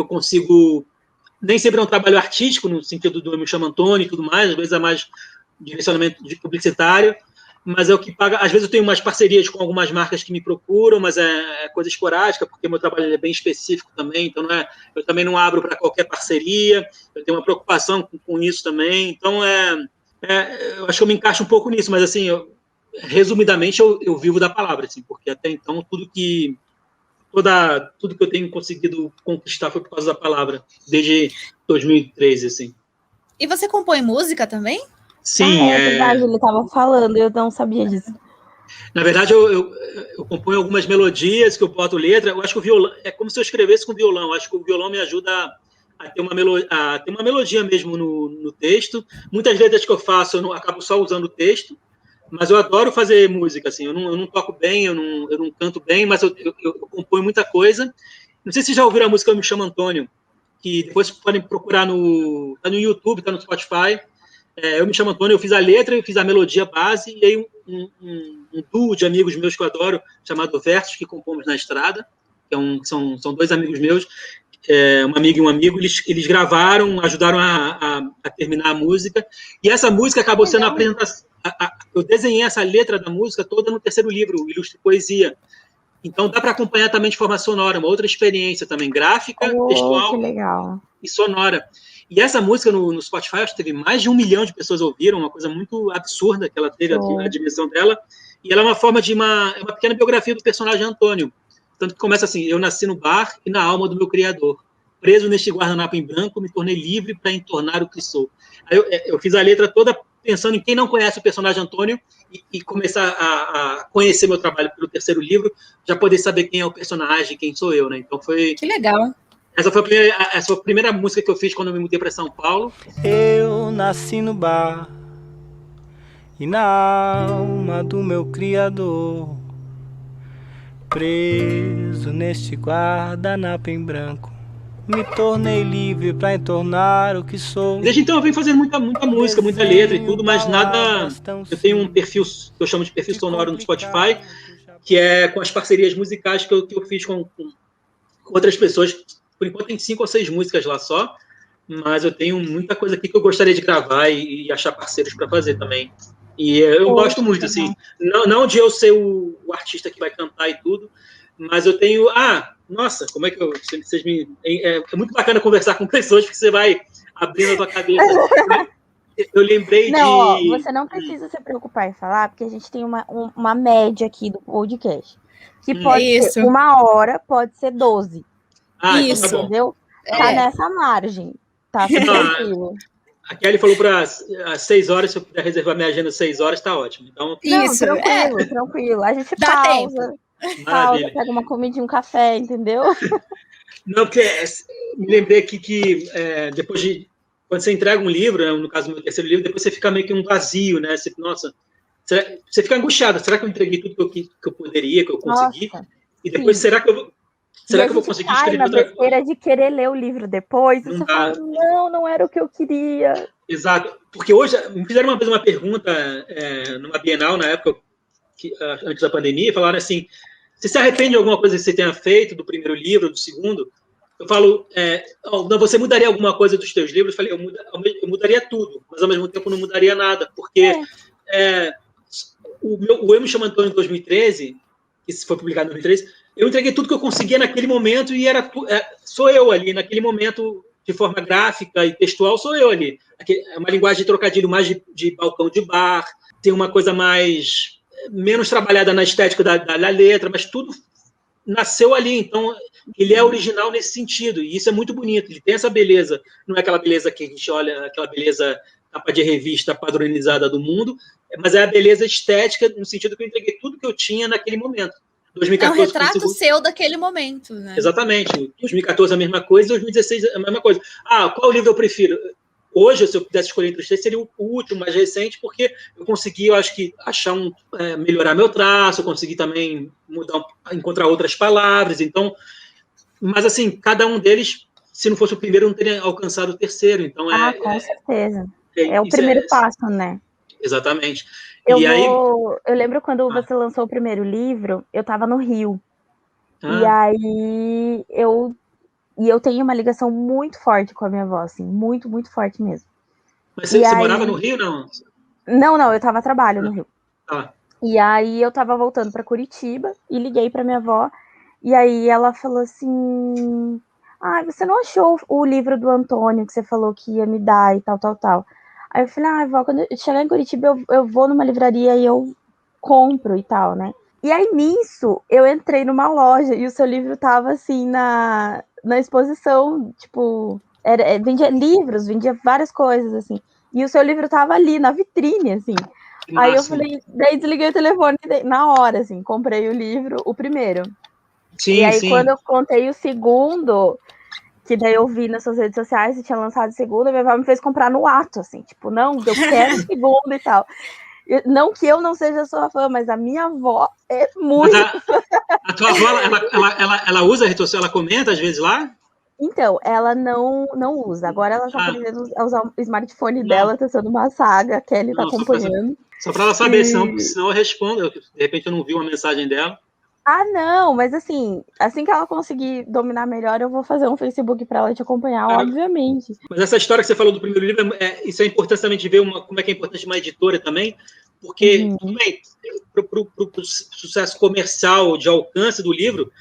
consigo, nem sempre é um trabalho artístico, no sentido do Eu Me Chamo Antônio e tudo mais, às vezes é mais direcionamento de publicitário, mas é o que paga. Às vezes eu tenho umas parcerias com algumas marcas que me procuram, mas é coisa esporádica, porque meu trabalho é bem específico também, então eu também não abro para qualquer parceria, eu tenho uma preocupação com isso também, então eu acho que eu me encaixo um pouco nisso, mas assim, resumidamente eu vivo da palavra, assim, porque até então tudo que eu tenho conseguido conquistar foi por causa da palavra, desde 2013, assim. E você compõe música também? Sim, é verdade, ele estava falando, eu não sabia disso. Na verdade, eu componho algumas melodias que eu boto letra. Eu acho que o violão é como se eu escrevesse com violão. Eu acho que o violão me ajuda a ter uma melodia mesmo no texto. Muitas letras que eu faço, eu não acabo só usando o texto, mas eu adoro fazer música. Assim, eu não toco bem, eu não canto bem, mas eu componho muita coisa. Não sei se vocês já ouviram a música Eu Me Chamo Antônio, que depois podem procurar tá no YouTube, tá no Spotify. Eu Me Chamo Antônio, eu fiz a letra, eu fiz a melodia base, e aí um duo de amigos meus que eu adoro, chamado Versos, que compomos na estrada, que são dois amigos meus, uma amiga e um amigo, eles gravaram, ajudaram a terminar a música, e essa música acabou sendo a apresentação. Eu desenhei essa letra da música toda no terceiro livro, Ilustre Poesia. Então dá para acompanhar também de forma sonora, uma outra experiência também, gráfica, textual que legal. E sonora. E essa música no Spotify, acho que teve mais de 1 milhão de pessoas ouviram, uma coisa muito absurda que ela teve, a dimensão dela. E ela é uma forma de uma pequena biografia do personagem Antônio. Tanto que começa assim: eu nasci no bar e na alma do meu criador. Preso neste guardanapo em branco, me tornei livre para entornar o que sou. Aí eu fiz a letra toda pensando em quem não conhece o personagem Antônio e começar a conhecer meu trabalho pelo terceiro livro, já poder saber quem é o personagem, quem sou eu, né? Então foi... Que legal. Essa foi a primeira música que eu fiz quando eu me mudei para São Paulo. Eu nasci no bar e na alma do meu criador, preso neste guardanapo em branco, me tornei livre para entornar o que sou. Desde então eu venho fazendo muita música, muita letra e tudo, mas nada... Eu tenho um perfil que eu chamo de perfil sonoro no Spotify, que é com as parcerias musicais que eu fiz com outras pessoas. Por enquanto tem 5 ou 6 músicas lá só, mas eu tenho muita coisa aqui que eu gostaria de gravar e achar parceiros para fazer também. E eu gosto muito, assim, não de eu ser o artista que vai cantar e tudo, mas eu tenho... nossa, como é que vocês me... É muito bacana conversar com pessoas, porque você vai abrindo a tua cabeça. Eu lembrei de... Você não precisa se preocupar em falar, porque a gente tem uma média aqui do podcast, que pode ser 1 hora, pode ser 12. Isso, então tá bom. Entendeu? Tá nessa margem. Tá tranquilo. A Kelly falou para às 6 horas, se eu puder reservar minha agenda às 6 horas, tá ótimo. Então, isso, tranquilo. A gente dá pausa, Maravilha. pega uma comidinha, um café, entendeu? Não, porque me lembrei aqui que depois de... Quando você entrega um livro, né, no caso do meu terceiro livro, depois você fica meio que um vazio, né? Nossa, você fica angustiado. Será que eu entreguei tudo que eu poderia, que eu consegui? Nossa, e depois, será que eu vou conseguir escrever outra coisa? na besteira de querer ler o livro depois, Não você dá. fala, não era o que eu queria. Exato. Porque hoje, me fizeram uma vez uma pergunta numa Bienal, na época, antes da pandemia, falaram assim, você se arrepende de alguma coisa que você tenha feito, do primeiro livro, do segundo? Eu falo, não, você mudaria alguma coisa dos teus livros? Eu falei, eu mudaria tudo, mas ao mesmo tempo não mudaria nada, porque o Eu Me Chamo Antônio em 2013, que foi publicado em 2013, eu entreguei tudo que eu conseguia naquele momento e sou eu ali, naquele momento, de forma gráfica e textual, sou eu ali. É uma linguagem de trocadilho mais de balcão de bar, tem uma coisa menos trabalhada na estética da letra, mas tudo nasceu ali, então ele é original nesse sentido, e isso é muito bonito, ele tem essa beleza, não é aquela beleza que a gente olha, aquela beleza capa de revista padronizada do mundo, mas é a beleza estética, no sentido que eu entreguei tudo que eu tinha naquele momento. 2014, é um retrato seu daquele momento, né? Exatamente, 2014 a mesma coisa, 2016 a mesma coisa. Qual livro eu prefiro? Hoje, se eu pudesse escolher entre os três, seria o último, mais recente, porque eu consegui, eu acho que, melhorar meu traço, eu consegui também encontrar outras palavras, então, mas assim, cada um deles, se não fosse o primeiro, não teria alcançado o terceiro, então com certeza. É o primeiro passo, né? Exatamente. Eu lembro quando você lançou o primeiro livro, eu estava no Rio, e aí eu tenho uma ligação muito forte com a minha avó, assim, muito, muito forte mesmo. Mas você morava no Rio, não? Não, eu tava a trabalho no Rio. E aí eu tava voltando para Curitiba e liguei para minha avó, e aí ela falou assim: você não achou o livro do Antônio que você falou que ia me dar e tal, tal, tal. Aí eu falei, vó, quando eu chegar em Curitiba, eu vou numa livraria e eu compro e tal, né? E aí, nisso, eu entrei numa loja e o seu livro tava, assim, na exposição, tipo, vendia livros, vendia várias coisas, assim. E o seu livro tava ali, na vitrine, assim. Aí eu falei, daí desliguei o telefone na hora, assim, comprei o livro, o primeiro. E aí, quando eu contei o segundo, que daí eu vi nas suas redes sociais e tinha lançado o segundo, minha avó me fez comprar no ato, assim, tipo, não, eu quero o segundo e tal. Não que eu não seja sua fã, mas a minha avó é muito fã. A tua avó, ela usa a rede social, ela comenta às vezes lá? Então, ela não usa. Agora ela tá aprendendo a usar o smartphone dela, tá sendo uma saga, a Kelly tá acompanhando. Só para ela saber, senão eu respondo. De repente eu não vi uma mensagem dela. Não, mas assim que ela conseguir dominar melhor, eu vou fazer um Facebook para ela te acompanhar, obviamente. Mas essa história que você falou do primeiro livro, isso é importante também de ver como é que é importante uma editora também, porque para o sucesso comercial de alcance do livro,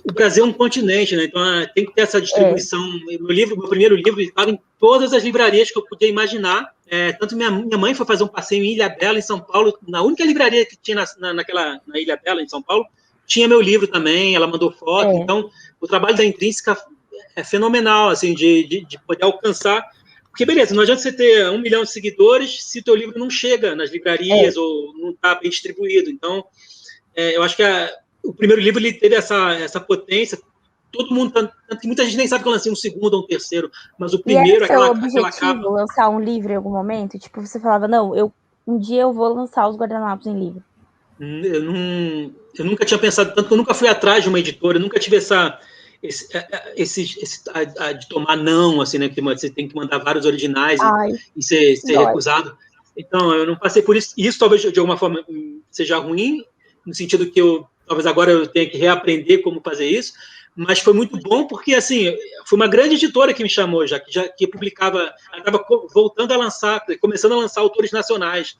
o Brasil é um continente, né? Então tem que ter essa distribuição. Meu primeiro livro estava em todas as livrarias que eu podia imaginar. Tanto minha mãe foi fazer um passeio em Ilhabela, em São Paulo, na única livraria que tinha na Ilhabela, em São Paulo, tinha meu livro também, ela mandou foto. Então, o trabalho da Intrínseca é fenomenal, assim, de poder alcançar. Porque, beleza, não adianta você ter 1 milhão de seguidores se o teu livro não chega nas livrarias ou não está bem distribuído. Então, eu acho que o primeiro livro ele teve essa potência. Todo mundo, tanto que muita gente nem sabe que eu lancei um segundo ou um terceiro, mas o primeiro, aquela objetivo, lançar um livro em algum momento? Tipo, você falava, não, um dia eu vou lançar os Guardanapos em livro. Eu nunca tinha pensado tanto, que eu nunca fui atrás de uma editora, eu nunca tive de tomar não, assim, né, que você tem que mandar vários originais e ser recusado. Então, eu não passei por isso. Isso talvez, de alguma forma, seja ruim, no sentido que talvez agora eu tenha que reaprender como fazer isso, mas foi muito bom porque, assim, foi uma grande editora que me chamou, que publicava, ela estava voltando a lançar, começando a lançar autores nacionais.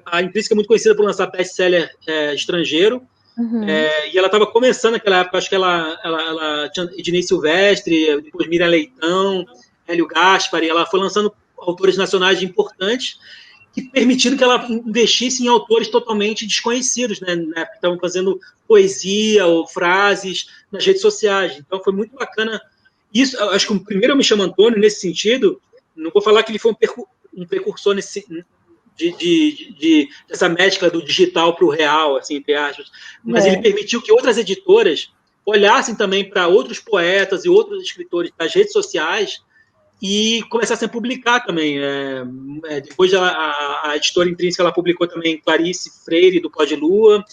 A Intrínseca é muito conhecida por lançar best-seller estrangeiro, e ela estava começando naquela época, acho que ela tinha Ednei Silvestre, depois Miriam Leitão, Hélio Gaspari, ela foi lançando autores nacionais importantes, que permitiram que ela investisse em autores totalmente desconhecidos, né, que estavam fazendo poesia ou frases nas redes sociais. Então, foi muito bacana. Isso, acho que o primeiro Eu Me Chamo Antônio, nesse sentido, não vou falar que ele foi um precursor dessa mescla do digital para o real, assim, entre aspas, mas ele permitiu que outras editoras olhassem também para outros poetas e outros escritores das redes sociais e começassem a publicar também. Depois a editora Intrínseca ela publicou também Clarice Freire, do Pó de Lua.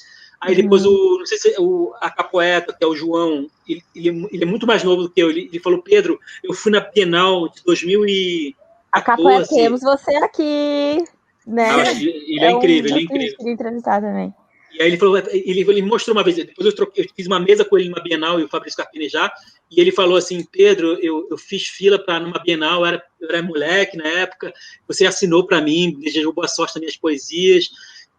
Aí depois, não sei se a capoeta, que é o João, ele é muito mais novo do que eu. Ele falou, Pedro, eu fui na Bienal de 2014. A capoeta, temos você aqui, né? Ele é incrível, ele é incrível. Eu queria entrevistar também. E aí ele falou, ele mostrou uma vez, depois eu fiz uma mesa com ele numa Bienal, e o Fabrício Carpinejar, e ele falou assim, Pedro, eu fiz fila para numa Bienal, eu era moleque na época, você assinou para mim, desejou boa sorte nas minhas poesias,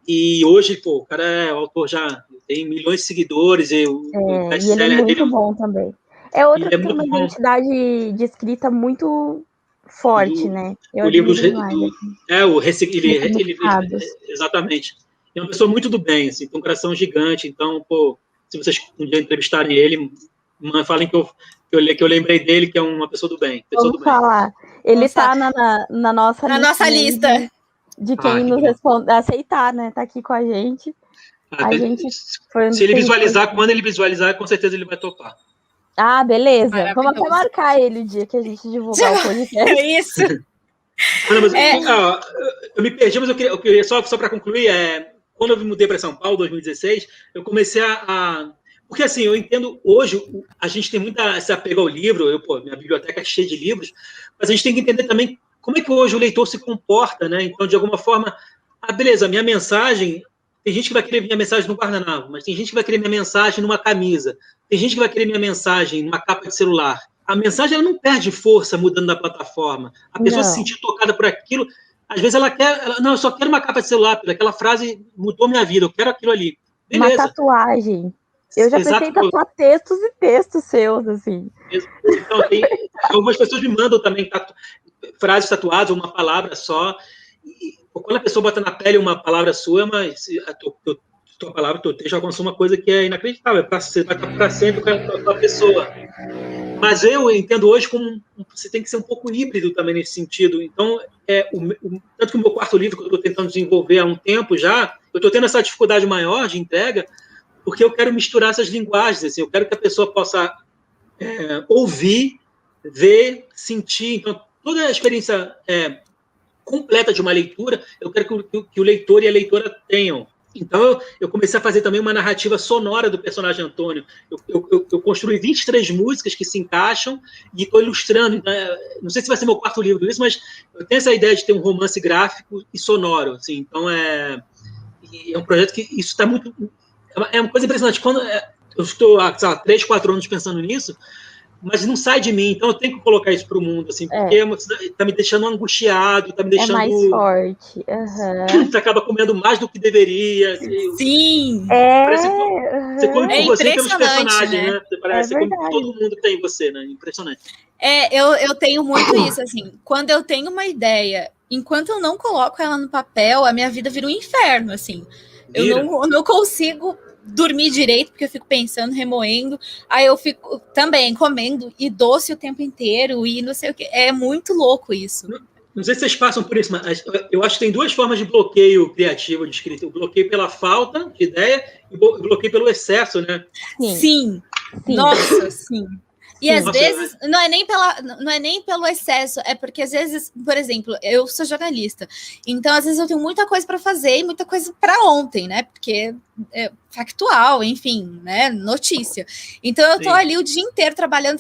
e hoje, pô, o cara é autor já, tem milhões de seguidores, e ele é muito bom também. É outro que tem uma identidade de escrita muito forte, né? O livro, exatamente. É uma pessoa muito do bem, assim, tem um coração gigante, então, pô, se vocês um dia entrevistarem ele, falem que eu lembrei dele, que é uma pessoa do bem. Vamos falar. Ele está na nossa lista. De quem nos responde, aceitar, né? Tá aqui com a gente. Se ele visualizar, quando ele visualizar, com certeza ele vai topar. Ah, beleza. Vamos até marcar ele o dia que a gente divulgar o podcast. É isso. Eu me perdi, mas eu queria só para concluir, quando eu me mudei para São Paulo, em 2016, eu comecei porque assim, eu entendo, hoje a gente tem esse apego ao livro, minha biblioteca é cheia de livros, mas a gente tem que entender também como é que hoje o leitor se comporta, né? Então, de alguma forma, beleza, minha mensagem, tem gente que vai querer minha mensagem no guardanapo, mas tem gente que vai querer minha mensagem numa camisa, tem gente que vai querer minha mensagem numa capa de celular. A mensagem, ela não perde força mudando da plataforma. A pessoa se sentir tocada por aquilo, às vezes não, eu só quero uma capa de celular, aquela frase mudou minha vida, eu quero aquilo ali. Beleza. Uma tatuagem. Eu já pensei em tatuar textos e textos seus, assim. Então, algumas pessoas me mandam também frases tatuadas, uma palavra só. E quando a pessoa bota na pele uma palavra sua, mas tua palavra, teu texto alcança uma coisa que é inacreditável. Você vai estar para sempre com a pessoa. Mas eu entendo hoje como você tem que ser um pouco híbrido também nesse sentido. Então, tanto que o meu quarto livro, que eu estou tentando desenvolver há um tempo já, eu estou tendo essa dificuldade maior de entrega, porque eu quero misturar essas linguagens. Assim, eu quero que a pessoa possa ouvir, ver, sentir. Então, toda a experiência completa de uma leitura, eu quero que o leitor e a leitora tenham. Então, eu comecei a fazer também uma narrativa sonora do personagem Antônio. Eu construí 23 músicas que se encaixam e estou ilustrando. Não sei se vai ser meu quarto livro isso, mas eu tenho essa ideia de ter um romance gráfico e sonoro. Assim. Então, é um projeto que isso está muito... É uma coisa impressionante. Quando eu estou há 3, 4 anos pensando nisso, mas não sai de mim, então eu tenho que colocar isso para o mundo, assim, porque está me deixando angustiado, está me deixando... É mais forte. Uhum. Você acaba comendo mais do que deveria. Sim! Você come por você pelos personagens, né? Você parece que come todo mundo que tem em você, né? Impressionante. Eu tenho muito isso, assim, quando eu tenho uma ideia, enquanto eu não coloco ela no papel, a minha vida vira um inferno, assim. Eu não consigo dormir direito, porque eu fico pensando, remoendo, aí eu fico também comendo e doce o tempo inteiro e não sei o que. É muito louco isso. Não sei se vocês passam por isso, mas eu acho que tem 2 formas de bloqueio criativo de escrita. O bloqueio pela falta de ideia e o bloqueio pelo excesso, né? Sim. Nossa, sim. E às vezes, não é nem pelo excesso, é porque às vezes, por exemplo, eu sou jornalista, então às vezes eu tenho muita coisa para fazer e muita coisa para ontem, né? Porque é factual, enfim, né? Notícia. Então eu tô ali o dia inteiro trabalhando,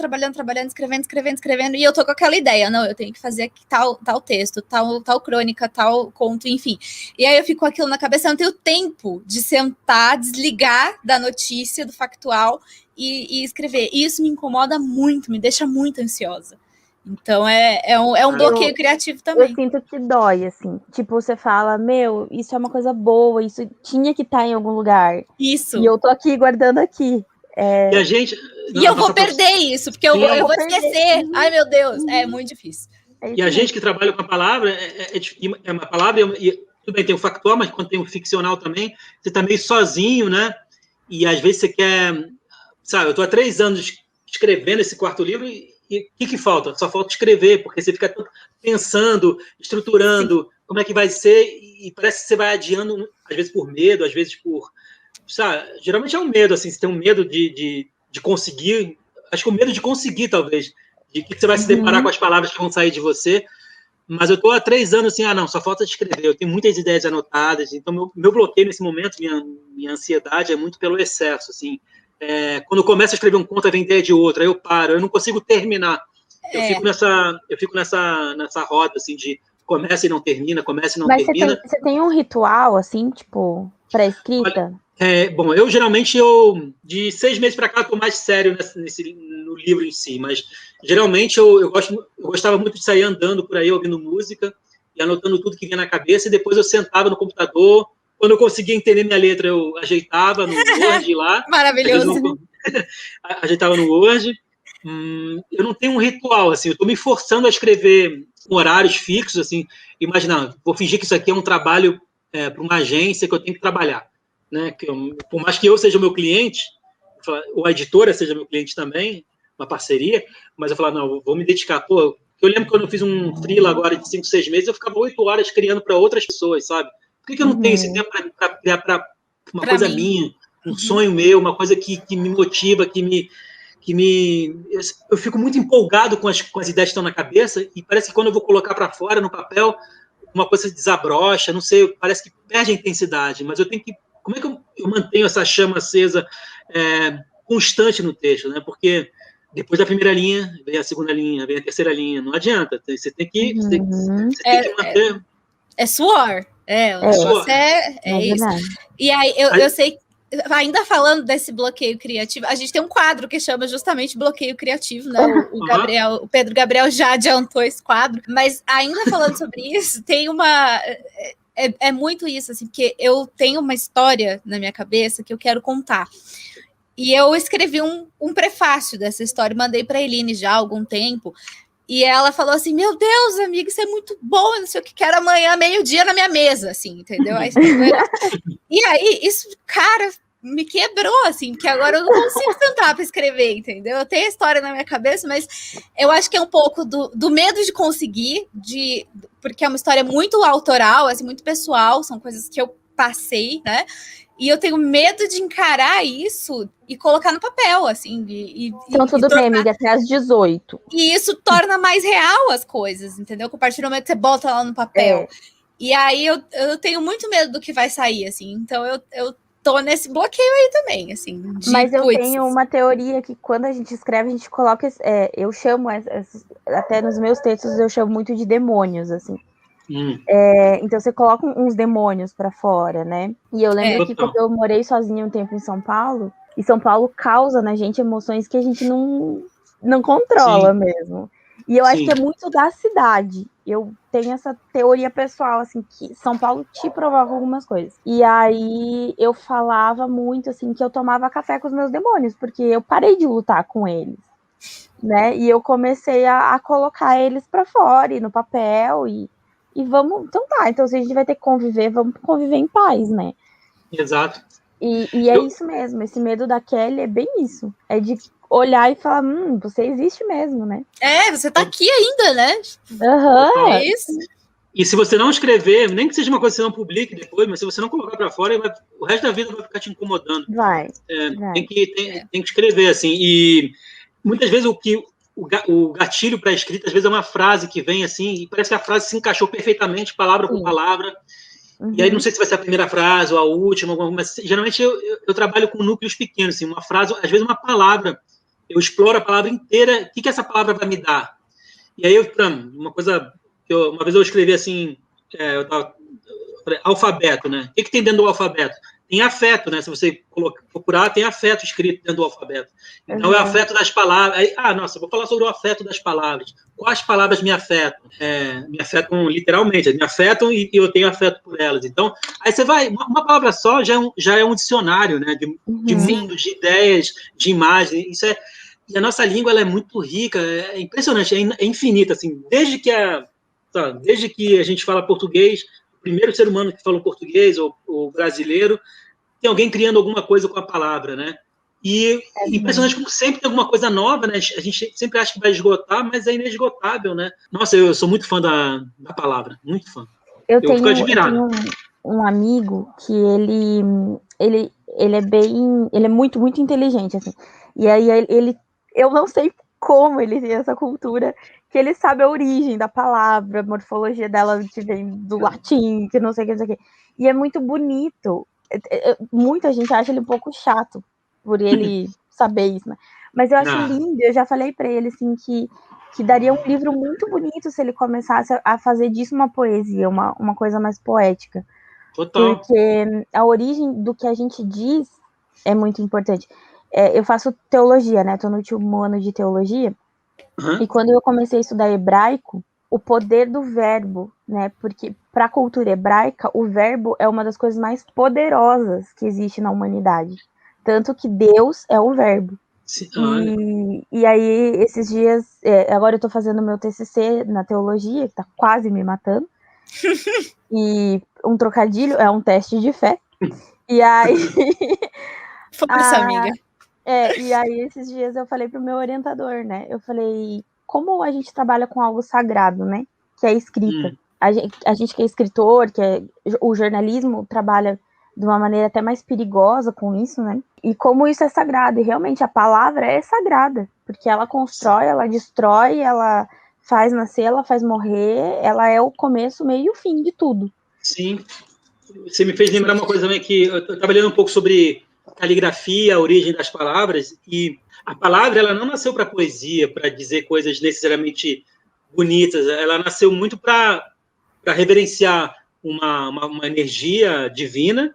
escrevendo, e eu tô com aquela ideia, não, eu tenho que fazer tal texto, tal crônica, tal conto, enfim. E aí eu fico com aquilo na cabeça, eu não tenho tempo de sentar, desligar da notícia, do factual e escrever. E isso me incomoda muito, me deixa muito ansiosa. Então é um bloqueio criativo também. Eu sinto que dói, assim. Tipo, você fala, isso é uma coisa boa, isso tinha que estar em algum lugar. Isso. E eu tô aqui guardando aqui. E a gente... E eu vou perder isso, porque eu vou esquecer. Ai, meu Deus, é muito difícil. E a gente que trabalha com a palavra, é uma palavra, e tudo bem, tem o factual, mas quando tem o ficcional também, você tá meio sozinho, né? E às vezes você quer... Sabe, eu tô há 3 anos escrevendo esse quarto livro e o que falta? Só falta escrever, porque você fica pensando, estruturando, como é que vai ser, e parece que você vai adiando, às vezes por medo, às vezes por... Sabe, geralmente é um medo, assim, você tem um medo de conseguir, acho que o medo de conseguir, talvez, de que você vai se deparar com as palavras que vão sair de você, mas eu estou há 3 anos assim, não, só falta de escrever, eu tenho muitas ideias anotadas, então meu bloqueio nesse momento, minha ansiedade é muito pelo excesso, assim. Quando eu começo a escrever um conto, vem ideia de outro, aí eu paro, eu não consigo terminar. Eu fico nessa roda, assim, de começa e não termina, começa e não termina. Mas você tem um ritual, assim, tipo, pré-escrita? Bom, eu geralmente, de 6 meses para cá, estou mais sério no livro em si, mas geralmente eu gostava muito de sair andando por aí, ouvindo música, e anotando tudo que vinha na cabeça, e depois eu sentava no computador. Quando eu conseguia entender minha letra, eu ajeitava no Word lá. Maravilhoso. Ajeitava no Word. Eu não tenho um ritual, assim, eu estou me forçando a escrever com horários fixos, assim, imaginando, vou fingir que isso aqui é um trabalho para uma agência que eu tenho que trabalhar, né? Por mais que eu seja o meu cliente, ou a editora seja meu cliente também, uma parceria, mas eu falava, não, vou me dedicar. Pô, eu lembro quando eu fiz um freela agora de 5, 6 meses, eu ficava 8 horas criando para outras pessoas, sabe? Por que eu não tenho esse tempo para criar para uma coisa minha, um sonho meu, uma coisa que me motiva, eu fico muito empolgado com as ideias que estão na cabeça, e parece que quando eu vou colocar para fora no papel, uma coisa desabrocha, não sei, parece que perde a intensidade, mas eu tenho que, como é que eu mantenho essa chama acesa constante no texto, né? Porque depois da primeira linha, vem a segunda linha, vem a terceira linha, não adianta, você tem que manter... É suor, o negócio é isso. E aí, eu sei, ainda falando desse bloqueio criativo, a gente tem um quadro que chama justamente bloqueio criativo, né? O Pedro Gabriel já adiantou esse quadro, mas ainda falando sobre isso, tem uma... É muito isso, assim, porque eu tenho uma história na minha cabeça que eu quero contar. E eu escrevi um prefácio dessa história, mandei para a Eline já há algum tempo, e ela falou assim, meu Deus, amiga, isso é muito bom, eu não sei o que quero amanhã, meio-dia na minha mesa, assim, entendeu? E aí, isso, cara, me quebrou, assim, porque agora eu não consigo sentar para escrever, entendeu? Eu tenho a história na minha cabeça, mas eu acho que é um pouco do medo de conseguir, porque é uma história muito autoral, assim, muito pessoal, são coisas que eu passei, né? E eu tenho medo de encarar isso e colocar no papel, assim. Então, tudo bem, amiga, até às 18. E isso torna mais real as coisas, entendeu? Que a partir do momento que você bota lá no papel. E aí eu tenho muito medo do que vai sair, assim. Então eu tô nesse bloqueio aí também, assim. Mas eu tenho uma teoria que quando a gente escreve, a gente coloca... eu chamo, até nos meus textos, eu chamo muito de demônios, assim. Então você coloca uns demônios pra fora, né? E eu lembro que quando eu morei sozinha um tempo em São Paulo, e São Paulo causa na gente emoções que a gente não controla mesmo. E eu acho que é muito da cidade. Eu tenho essa teoria pessoal, assim, que São Paulo te provoca algumas coisas. E aí eu falava muito, assim, que eu tomava café com os meus demônios, porque eu parei de lutar com eles, né? E eu comecei a colocar eles pra fora, e no papel, e vamos, então se a gente vai ter que conviver, vamos conviver em paz, né? Exato. E é isso mesmo, esse medo da Kelly é bem isso, é de olhar e falar, você existe mesmo, né? Você tá aqui ainda, né? É isso. E se você não escrever, nem que seja uma coisa que você não publique depois, mas se você não colocar para fora, o resto da vida vai ficar te incomodando. Vai. Tem que escrever, assim, e muitas vezes o gatilho para a escrita, às vezes é uma frase que vem assim, e parece que a frase se encaixou perfeitamente, palavra por palavra, e aí não sei se vai ser a primeira frase ou a última, mas geralmente eu trabalho com núcleos pequenos, assim, uma frase, às vezes uma palavra, eu exploro a palavra inteira, o que essa palavra vai me dar? E aí, uma coisa, uma vez eu escrevi assim, alfabeto, né? O que tem dentro do alfabeto? Tem afeto, né? Se você procurar, tem afeto escrito dentro do alfabeto. Então, é o afeto das palavras. Aí, eu vou falar sobre o afeto das palavras. Quais palavras me afetam? Me afetam literalmente, me afetam e eu tenho afeto por elas. Então, aí você vai, uma palavra só já é um dicionário, né? De mundos, de ideias, de imagens. Isso é. E a nossa língua ela é muito rica, é impressionante, é infinita, assim. Desde que a gente fala português, o primeiro ser humano que falou português, ou brasileiro, tem alguém criando alguma coisa com a palavra, né? E impressionante como sempre tem alguma coisa nova, né? A gente sempre acha que vai esgotar, mas é inesgotável, né? Nossa, eu sou muito fã da palavra, muito fã. Eu fico admirado. Eu tenho um amigo que ele é muito, muito inteligente, assim. E aí eu não sei como ele tem essa cultura, que ele sabe a origem da palavra, a morfologia dela vem do latim, que não sei o que. E é muito bonito. Muita gente acha ele um pouco chato por ele saber isso, né? Mas eu acho lindo, eu já falei para ele, assim, que daria um livro muito bonito se ele começasse a fazer disso uma poesia, uma coisa mais poética. Total. Porque a origem do que a gente diz é muito importante. Eu faço teologia, né? Tô no último ano de teologia. E quando eu comecei a estudar hebraico, o poder do verbo, né? Porque para a cultura hebraica, o verbo é uma das coisas mais poderosas que existe na humanidade. Tanto que Deus é o verbo. E aí, esses dias, agora eu tô fazendo meu TCC na teologia, que tá quase me matando. E um trocadilho é um teste de fé. E aí... Força, amiga. E aí esses dias eu falei pro meu orientador, né? Eu falei, como a gente trabalha com algo sagrado, né? Que é escrita. A gente que é escritor, o jornalismo trabalha de uma maneira até mais perigosa com isso, né? E como isso é sagrado. E realmente a palavra é sagrada, porque ela constrói, ela destrói, ela faz nascer, ela faz morrer, ela é o começo, meio e o fim de tudo. Sim. Você me fez lembrar uma coisa também, que eu estava lendo um pouco sobre caligrafia, a origem das palavras, e a palavra ela não nasceu para poesia, para dizer coisas necessariamente bonitas, ela nasceu muito para reverenciar uma energia divina,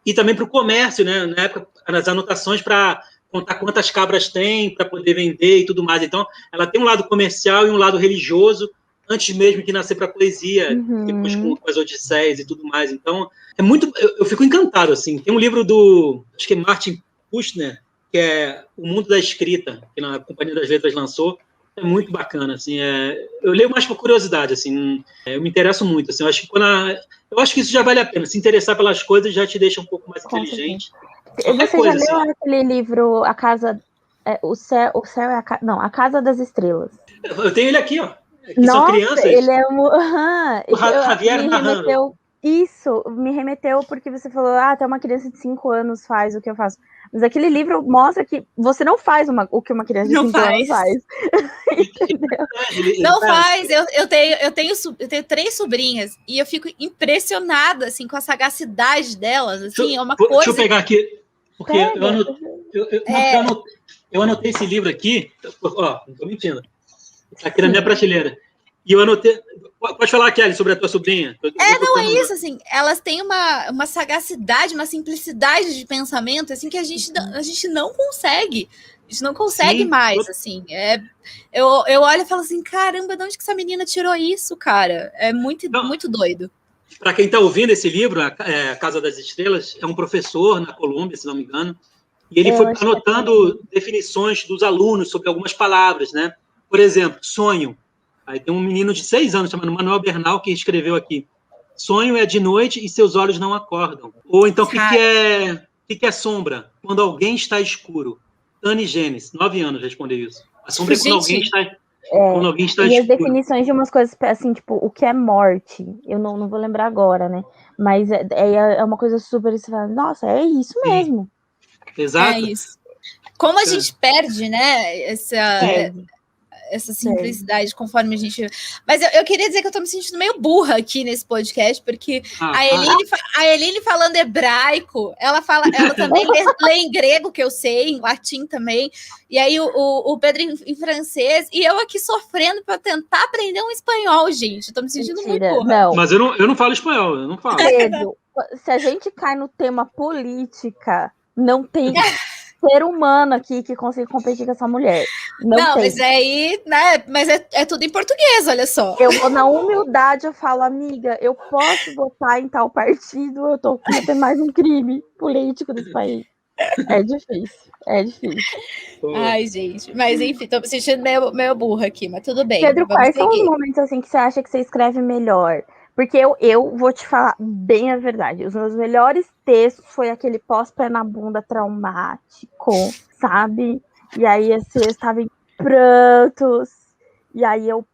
e também para o comércio, né? Na época, nas anotações para contar quantas cabras tem, para poder vender e tudo mais. Então, ela tem um lado comercial e um lado religioso, antes mesmo de nascer para poesia, depois com as Odisseias e tudo mais. Então, é muito... Eu fico encantado, assim. Tem um livro do... Acho que é Martin Kushner, que é O Mundo da Escrita, que a Companhia das Letras lançou. É muito bacana, assim. Eu leio mais por curiosidade, assim. Eu me interesso muito, assim. Eu acho que isso já vale a pena. Se interessar pelas coisas já te deixa um pouco mais inteligente. Você já leu aquele livro, A Casa... o céu é a Casa das Estrelas? Eu tenho ele aqui, ó. Nossa, são crianças. Ele é o Javier narrando. Isso, me remeteu porque você falou, até uma criança de 5 anos faz o que eu faço. Mas aquele livro mostra que você não faz o que uma criança de 5 anos faz. Entendeu? Não faz. Eu tenho 3 sobrinhas e eu fico impressionada assim, com a sagacidade delas. Assim, é uma coisa... Deixa eu pegar aqui, porque eu anotei esse livro aqui, ó, não estou mentindo. Está aqui na minha prateleira. E eu anotei... Pode falar, Kelly, sobre a tua sobrinha. Não é isso, assim, elas têm uma sagacidade, uma simplicidade de pensamento, assim, que a gente não consegue. A gente não consegue mais, assim. Eu olho e falo assim, caramba, de onde que essa menina tirou isso, cara? É muito doido. Para quem está ouvindo esse livro, A Casa das Estrelas, é um professor na Colômbia, se não me engano, e ele foi anotando definições dos alunos sobre algumas palavras, né? Por exemplo, sonho. Aí tem um menino de 6 anos, chamado Manuel Bernal, que escreveu aqui. Sonho é de noite e seus olhos não acordam. Ou então, o que é sombra? Quando alguém está escuro. Tani Gênesis, 9 anos, respondeu isso. A sombra é quando alguém está escuro. E as escuro. definições de umas coisas, assim, tipo, o que é morte? Eu não vou lembrar agora, né? Mas é uma coisa super... Você fala, nossa, é isso mesmo. Exato. É isso. Como a gente perde, né, essa simplicidade conforme a gente... Mas eu queria dizer que eu tô me sentindo meio burra aqui nesse podcast, porque a Eline falando hebraico, ela também lê em grego, que eu sei, em latim também, e aí o Pedro em francês, e eu aqui sofrendo para tentar aprender um espanhol, gente. Eu tô me sentindo muito burra. Não. Mas eu não falo espanhol, eu não falo. Pedro, se a gente cai no tema política, não tem... ser humano aqui que consiga competir com essa mulher. Não tem. Mas aí, né? Mas é tudo em português, olha só. Eu vou na humildade, eu falo, amiga, eu posso votar em tal partido, eu tô cometendo mais um crime político desse país. É difícil. Ai, gente. Mas enfim, tô me sentindo meio burra aqui, mas tudo bem. Pedro, quais são os momentos assim que você acha que você escreve melhor? Porque eu vou te falar bem a verdade. Os meus melhores textos foi aquele pós-pé na bunda traumático, sabe? E aí assim, eu estava em prantos. E aí eu,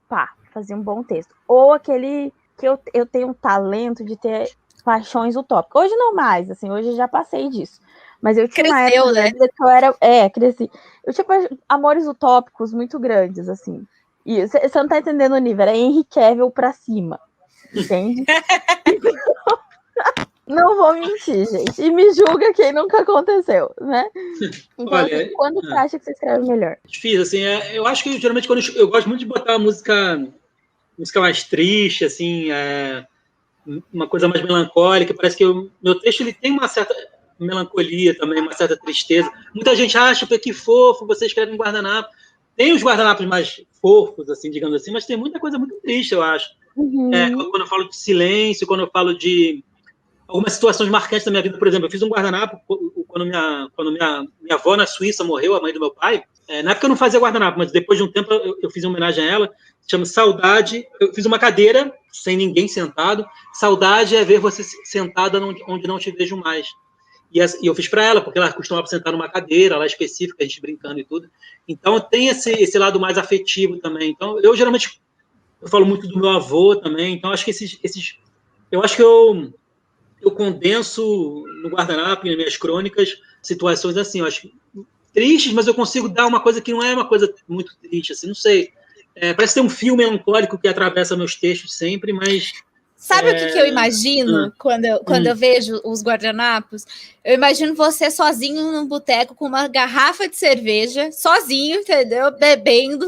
fazia um bom texto. Ou aquele que eu tenho um talento de ter paixões utópicas. Hoje não mais, assim, hoje eu já passei disso. Mas eu tinha uma época da vida que eu era... cresci. Eu tinha amores utópicos muito grandes, assim. E você não tá entendendo o nível. Era Henry Cavill pra cima. Entende? Não vou mentir, gente. E me julga quem nunca aconteceu, né? Então, olha, assim, quando você acha que você escreve melhor? Difícil, assim, eu acho que geralmente quando eu gosto muito de botar música mais triste, assim, uma coisa mais melancólica. Parece que meu texto ele tem uma certa melancolia também, uma certa tristeza. Muita gente acha que fofo, você escreve um guardanapo. Tem os guardanapos mais fofos, assim, digamos assim, mas tem muita coisa muito triste, eu acho. Quando eu falo de silêncio, quando eu falo de algumas situações marcantes da minha vida, por exemplo, eu fiz um guardanapo quando minha avó na Suíça morreu, a mãe do meu pai. Na época eu não fazia guardanapo, mas depois de um tempo eu fiz uma homenagem a ela, chama Saudade. Eu fiz uma cadeira, sem ninguém sentado. Saudade é ver você sentada onde não te vejo mais. E eu fiz para ela, porque ela costumava sentar numa cadeira lá específica, a gente brincando e tudo. Então, tem esse lado mais afetivo também. Então, eu geralmente falo muito do meu avô também. Então, acho que eu acho que eu condenso no guardanapo, nas minhas crônicas, situações assim. Eu acho tristes, mas eu consigo dar uma coisa que não é uma coisa muito triste, assim, não sei. Parece ter um fio melancólico que atravessa meus textos sempre, mas... Sabe o que eu imagino quando eu vejo os guardanapos? Eu imagino você sozinho num boteco com uma garrafa de cerveja, sozinho, entendeu? Bebendo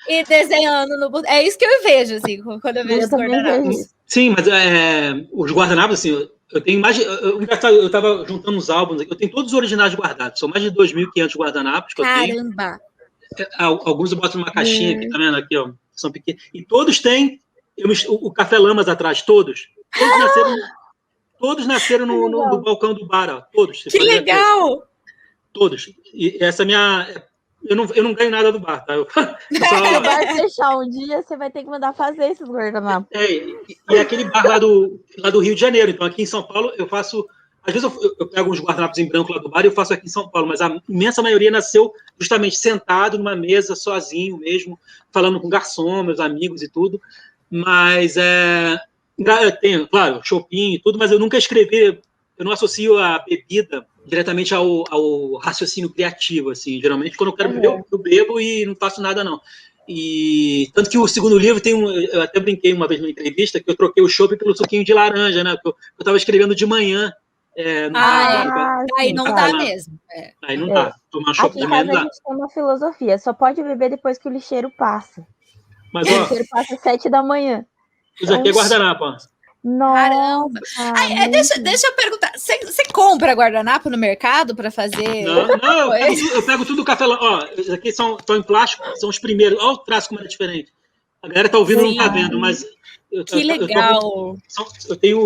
e desenhando no boteco. É isso que eu vejo, assim, quando eu vejo os guardanapos. Sim, mas os guardanapos, assim, eu tenho mais... Engraçado, eu estava juntando uns álbuns aqui, eu tenho todos os originais guardados, são mais de 2.500 guardanapos que eu tenho. Caramba! Alguns eu boto numa caixinha aqui, tá vendo? Aqui, ó, são pequenos. E todos têm o Café Lamas atrás, todos. Todos nasceram no balcão do bar, ó, todos. Que legal! Todos. E essa minha... Eu não ganho nada do bar, tá? Se o bar fechar um dia, você vai ter que mandar fazer esses guardanapos. E aquele bar lá do Rio de Janeiro. Então, aqui em São Paulo, eu faço... Às vezes eu pego uns guardanapos em branco lá do bar e eu faço aqui em São Paulo, mas a imensa maioria nasceu justamente sentado numa mesa, sozinho mesmo, falando com garçom, meus amigos e tudo. Mas eu tenho, claro, shopping e tudo, mas eu nunca escrevi, eu não associo a bebida diretamente ao raciocínio criativo, assim. Geralmente, quando eu quero beber, eu bebo e não faço nada, não. E tanto que o segundo livro eu até brinquei uma vez numa entrevista que eu troquei o chopp pelo suquinho de laranja, né? Eu estava escrevendo de manhã. Aí não dá mesmo. Aí não dá. Tomar um chopp de manhã não dá. A gente tem uma filosofia, só pode beber depois que o lixeiro passa. Mas, o lixeiro passa às 7 da manhã. Isso aqui é guardanapo, ó. Caramba! Deixa eu perguntar, você compra guardanapo no mercado para fazer? Não, eu pego tudo do Café Lamas. Ó, esses aqui estão em plástico, são os primeiros. Olha o traço como é diferente. A galera tá ouvindo, não tá vendo, mas... Que legal!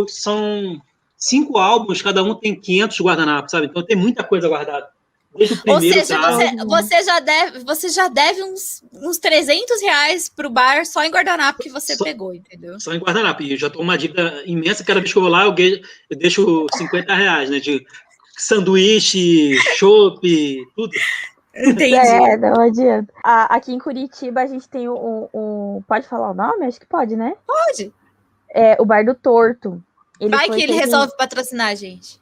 São 5 álbuns, cada um tem 500 guardanapos, sabe? Então tem muita coisa guardada. Desde o primeiro, ou seja, você já deve uns R$300 pro bar só em guardanapo que você pegou, entendeu? Só em guardanapo. E eu já tô uma dívida imensa, cada vez que eu vou lá, eu deixo R$50, né? De sanduíche, chopp, tudo. Entendi. Não adianta. Aqui em Curitiba a gente tem pode falar o nome? Acho que pode, né? Pode. O Bar do Torto. Vai que ele resolve patrocinar a gente.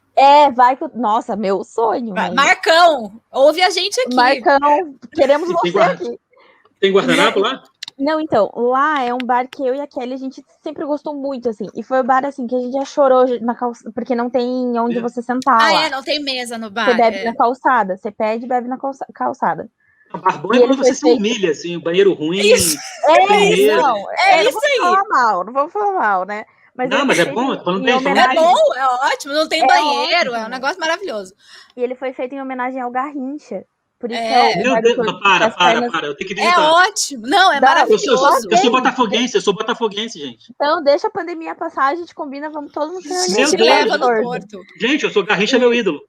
Vai que... Nossa, meu sonho. Marcão, ouve a gente aqui. Marcão, queremos você aqui. Tem guardanapo lá? Não, então, lá é um bar que eu e a Kelly, a gente sempre gostou muito, assim. E foi o bar, assim, que a gente já chorou na calçada, porque não tem onde você sentar lá. Não tem mesa no bar. Você bebe na calçada, você pede e bebe na calçada. O bar bom é quando você se humilha, assim, o banheiro ruim. Isso. Isso aí. Não vamos falar mal, né? Mas é bom, falando bem. É bom, é ótimo, não tem banheiro, é um negócio maravilhoso. E ele foi feito em homenagem ao Garrincha. Por isso meu Deus, para, eu tenho que visitar. É ótimo, não, é maravilhoso. Eu sou botafoguense, gente. Então, deixa a pandemia passar, a gente combina, vamos todo mundo se leva no Porto. Gente, eu sou Garrincha, meu ídolo.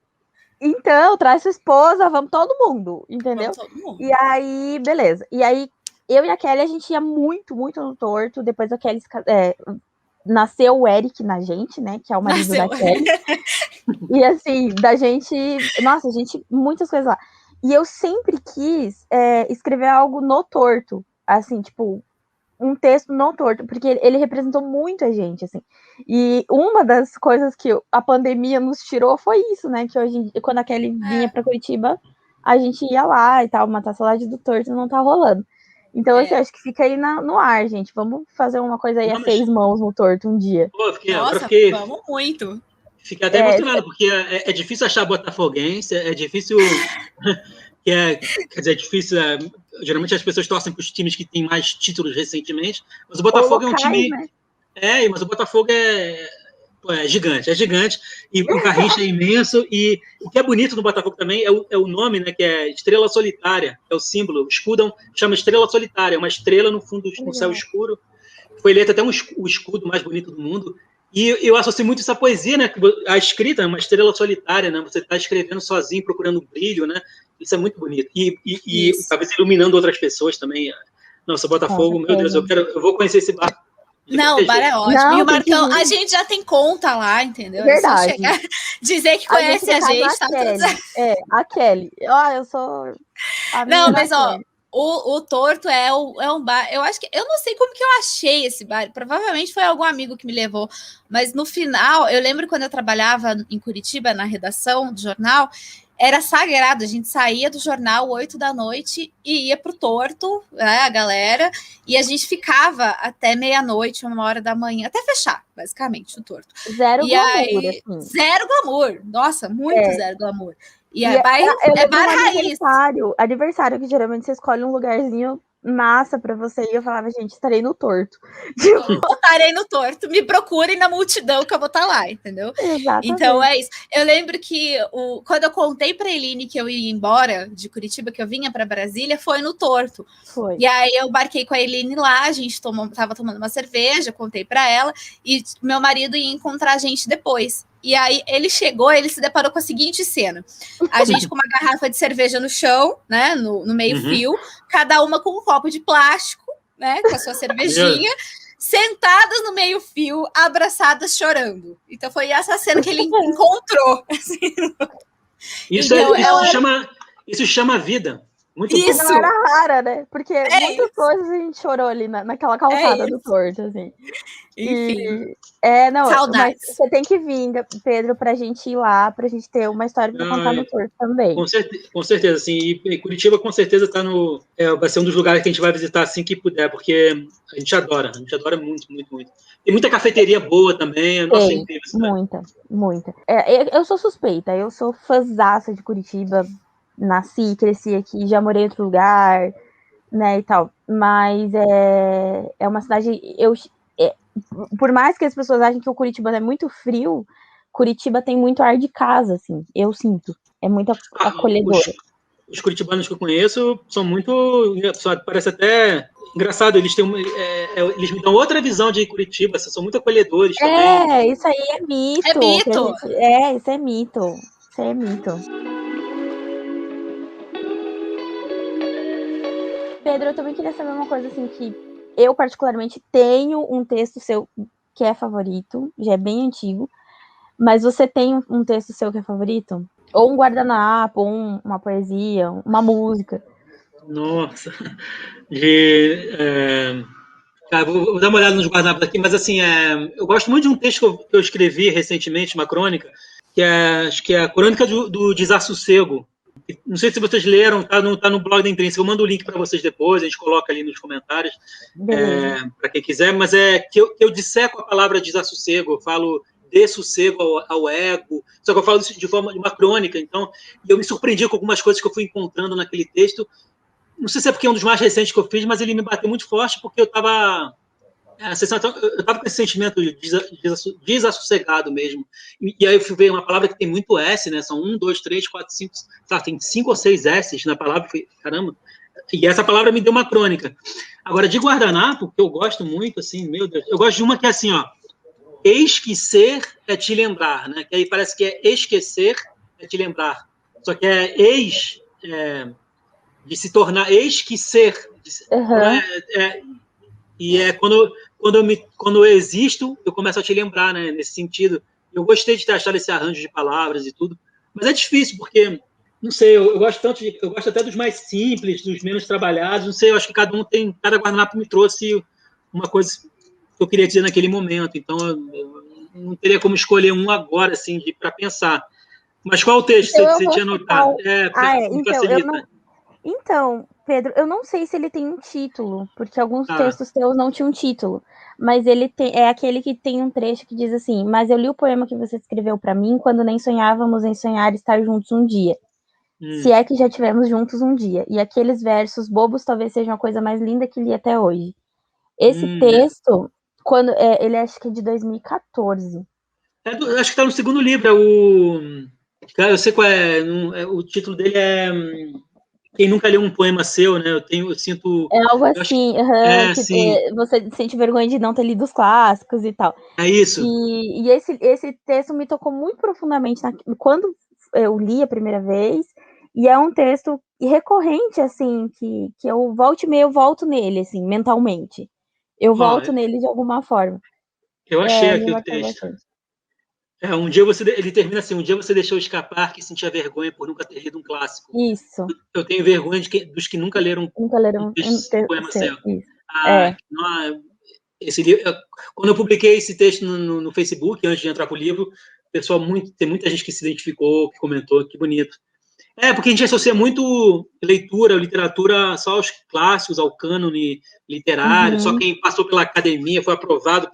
Então, traz sua esposa, vamos todo mundo, entendeu? Vamos todo mundo. E aí, beleza. E aí, eu e a Kelly, a gente ia muito, muito no Torto, depois a Kelly... nasceu o Eric na gente, né? Que é o marido da Kelly. E assim, da gente... Nossa, muitas coisas lá. E eu sempre quis escrever algo no Torto. Assim, tipo, um texto no Torto. Porque ele representou muito a gente, assim. E uma das coisas que a pandemia nos tirou foi isso, né? Que hoje, quando a Kelly vinha pra Curitiba, a gente ia lá e tal, matar a saudade do Torto, não tá rolando. Então, assim, acho que fica aí no ar, gente. Vamos fazer uma coisa aí a 6 mãos no Torto um dia. Vamos muito. Fiquei até emocionado, porque é difícil achar botafoguense, é difícil... quer dizer, é difícil... geralmente as pessoas torcem para os times que têm mais títulos recentemente, mas o Botafogo é um time... Né? Mas o Botafogo é gigante, e o Garrincha é imenso, e o que é bonito no Botafogo também é o nome, né, que é Estrela Solitária, é o símbolo, o escudo chama Estrela Solitária, é uma estrela no fundo do céu escuro, foi eleito até o escudo mais bonito do mundo, e eu associo muito essa poesia, né, a escrita é uma estrela solitária, né, você está escrevendo sozinho, procurando brilho, né, isso é muito bonito, e talvez iluminando outras pessoas também. Nossa, Botafogo, meu Deus, eu vou conhecer esse bar. Não, o bar é ótimo. Não, e o Marcão, tem que a gente já tem conta lá, entendeu? Verdade. É só chegar, dizer que conhece a gente, tá tudo certo. A Kelly. Eu sou a Não, menina mas ó, Kelly. o Torto é um bar. Eu acho que. Eu não sei como que eu achei esse bar. Provavelmente foi algum amigo que me levou. Mas no final, eu lembro quando eu trabalhava em Curitiba, na redação do jornal, era sagrado. A gente saía do jornal 8 da noite e ia pro Torto, né, a galera, e a gente ficava até meia-noite, 1 hora da manhã, até fechar, basicamente, o Torto. Zero E glamour, aí, assim. zero glamour. Nossa, muito zero glamour. E eu é bar lembro raiz. aniversário, que geralmente você escolhe um lugarzinho massa pra você ir. Eu falava, gente, estarei no Torto. Estarei no Torto, me procurem na multidão que eu vou estar lá, entendeu? Exatamente. Então é isso. Eu lembro que quando eu contei pra Eline que eu ia embora de Curitiba, que eu vinha para Brasília, foi no Torto. Foi. E aí eu embarquei com a Eline lá, a gente tava tomando uma cerveja, contei pra ela, e meu marido ia encontrar a gente depois. E aí ele chegou, ele se deparou com a seguinte cena: a gente com uma garrafa de cerveja no chão, né, no meio-fio, cada uma com um copo de plástico, né, com a sua cervejinha, sentadas no meio-fio, abraçadas, chorando. Então foi essa cena que ele encontrou. Assim. Isso, então, isso chama vida. Muito isso. Não era rara, né? Porque muitas coisas a gente chorou ali naquela calçada do Torto, assim. Enfim. Saudades. Mas você tem que vir, Pedro, pra gente ir lá, pra gente ter uma história pra contar no Torto também. Com certeza, sim. E Curitiba, com certeza, vai ser um dos lugares que a gente vai visitar assim que puder, porque a gente adora muito, muito, muito. Tem muita cafeteria boa também. Nossa, é incrível. Muita. Eu sou suspeita, eu sou fãzaça de Curitiba. Nasci, cresci aqui, já morei em outro lugar, né, e tal. Mas é uma cidade... por mais que as pessoas achem que o Curitibano é muito frio, Curitiba tem muito ar de casa, assim, eu sinto. É muito acolhedora. Os curitibanos que eu conheço são muito... Parece até engraçado, eles me dão outra visão de Curitiba, são muito acolhedores também. Isso aí é mito. É mito. Isso é mito. Isso é mito. Pedro, eu também queria saber uma coisa, assim, que eu particularmente tenho um texto seu que é favorito, já é bem antigo, mas você tem um texto seu que é favorito? Ou um guardanapo, ou uma poesia, uma música? Nossa, vou dar uma olhada nos guardanapos aqui, mas assim, eu gosto muito de um texto que eu escrevi recentemente, uma crônica, acho que é a Crônica do Desassossego. Não sei se vocês leram, tá no blog da Intrínseca, eu mando o link para vocês depois, a gente coloca ali nos comentários, para quem quiser, mas que eu disseco a palavra desassossego, eu falo dessossego ao ego, só que eu falo isso de forma de uma crônica, então, eu me surpreendi com algumas coisas que eu fui encontrando naquele texto. Não sei se é porque é um dos mais recentes que eu fiz, mas ele me bateu muito forte porque eu estava com esse sentimento desassossegado mesmo. E aí eu fui ver uma palavra que tem muito S, né? São 1, 2, 3, 4, 5... tem 5 ou 6 S's na palavra. Caramba! E essa palavra me deu uma crônica. Agora, de guardanapo, que eu gosto muito, assim, meu Deus, eu gosto de uma que é assim, ó. Esquecer é te lembrar, né? Que aí parece que é esquecer é te lembrar. Só que de se tornar esquecer. E quando eu existo, eu começo a te lembrar, né? Nesse sentido. Eu gostei de ter achado esse arranjo de palavras e tudo, mas é difícil, porque, não sei, eu gosto até dos mais simples, dos menos trabalhados, não sei, eu acho que cada guardanapo me trouxe uma coisa que eu queria dizer naquele momento, então eu não teria como escolher um agora, assim, para pensar. Mas qual o texto que você tinha anotado? Então, Pedro, eu não sei se ele tem um título, porque alguns textos seus não tinham título, mas ele é aquele que tem um trecho que diz assim: mas eu li o poema que você escreveu para mim quando nem sonhávamos em sonhar estar juntos um dia. Se é que já tivemos juntos um dia. E aqueles versos bobos talvez sejam a coisa mais linda que li até hoje. Esse texto, ele acho que é de 2014. Acho que está no segundo livro, eu sei qual o título dele é Quem Nunca Leu um Poema Seu, né? Eu sinto... É algo assim, você sente vergonha de não ter lido os clássicos e tal. É isso. E esse texto me tocou muito profundamente quando eu li a primeira vez, e é um texto recorrente, assim, que eu volto nele, assim, mentalmente. eu volto nele de alguma forma. Eu achei aqui me o marcou texto. bastante. Um dia ele termina assim: um dia você deixou escapar que sentia vergonha por nunca ter lido um clássico. Isso. Eu tenho vergonha dos que nunca leram um poema seu. Esse livro, quando eu publiquei esse texto no Facebook, antes de entrar para o livro, pessoal, tem muita gente que se identificou, que comentou, que bonito. Porque a gente associa muito literatura só aos clássicos, ao cânone literário, só quem passou pela academia, foi aprovado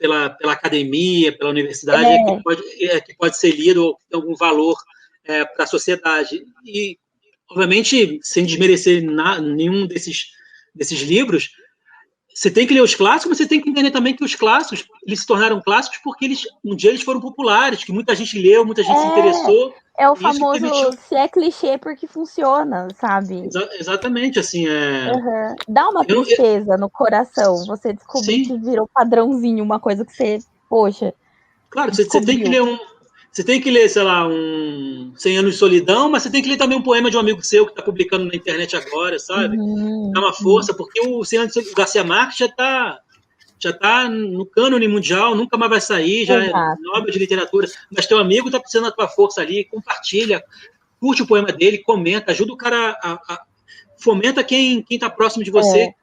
pela academia, pela universidade, que pode ser lido ou tem algum valor para a sociedade. E, obviamente, sem desmerecer nenhum desses livros, você tem que ler os clássicos, mas você tem que entender também que os clássicos, eles se tornaram clássicos porque um dia eles foram populares, que muita gente leu, muita gente se interessou. É o famoso, se é clichê porque funciona, sabe? Exatamente, assim, Dá uma tristeza no coração, você descobrir que virou padrãozinho, uma coisa que você, poxa... Claro, você tem que ler Você tem que ler, sei lá, 100 Anos de Solidão, mas você tem que ler também um poema de um amigo seu que está publicando na internet agora, sabe? Dá uma força, porque o 100 Anos de Garcia Marques já tá no cânone mundial, nunca mais vai sair, já é Nobel de literatura, mas teu amigo está precisando da tua força ali, compartilha, curte o poema dele, comenta, ajuda o cara fomenta quem está próximo de você.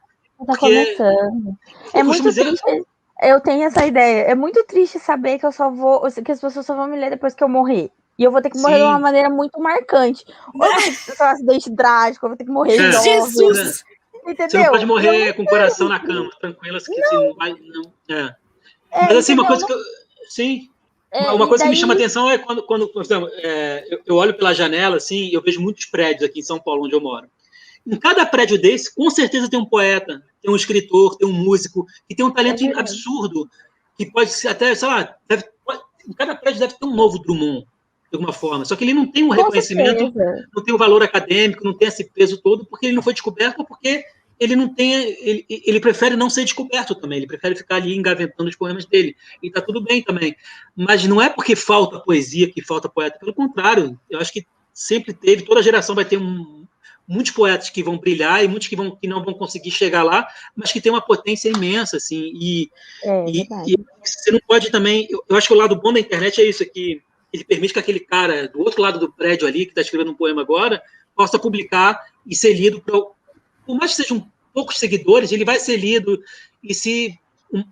Tá começando. É muito triste. Eu tenho essa ideia. É muito triste saber que que as pessoas só vão me ler depois que eu morrer. E eu vou ter que morrer de uma maneira muito marcante. Ou eu vou ter que ter um acidente drástico, eu vou ter que morrer jovem. Jesus! Entendeu? Você não pode morrer com o coração na cama, tranquila, que não vai. Não. Mas assim, uma coisa que eu. Sim. Uma coisa que me chama a atenção é quando eu olho pela janela, assim, e eu vejo muitos prédios aqui em São Paulo, onde eu moro. Em cada prédio desse, com certeza tem um poeta, tem um escritor, tem um músico, que tem um talento absurdo, que pode ser até, sei lá, em cada prédio deve ter um novo Drummond, de alguma forma. Só que ele não tem um reconhecimento, não tem o valor acadêmico, não tem esse peso todo, porque ele não foi descoberto, ou porque ele não tem, ele prefere não ser descoberto também, ele prefere ficar ali engaventando os poemas dele, e tá tudo bem também. Mas não é porque falta poesia que falta poeta, pelo contrário, eu acho que sempre teve, toda geração vai ter muitos poetas que vão brilhar e muitos que não vão conseguir chegar lá, mas que tem uma potência imensa, assim, e você não pode também, eu acho que o lado bom da internet é isso aqui, ele permite que aquele cara do outro lado do prédio ali, que está escrevendo um poema agora, possa publicar e ser lido, por mais que sejam poucos seguidores, ele vai ser lido, e se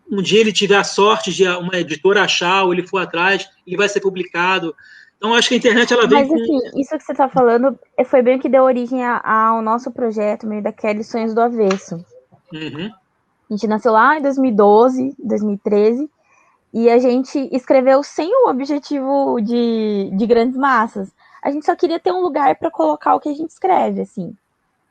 um dia ele tiver a sorte de uma editora achar, ou ele for atrás, ele vai ser publicado. Então, acho que a internet, ela vem Mas, assim, isso que você está falando foi bem o que deu origem ao nosso projeto, meio daquele Sonhos do Avesso. A gente nasceu lá em 2012, 2013, e a gente escreveu sem o objetivo de grandes massas. A gente só queria ter um lugar para colocar o que a gente escreve, assim.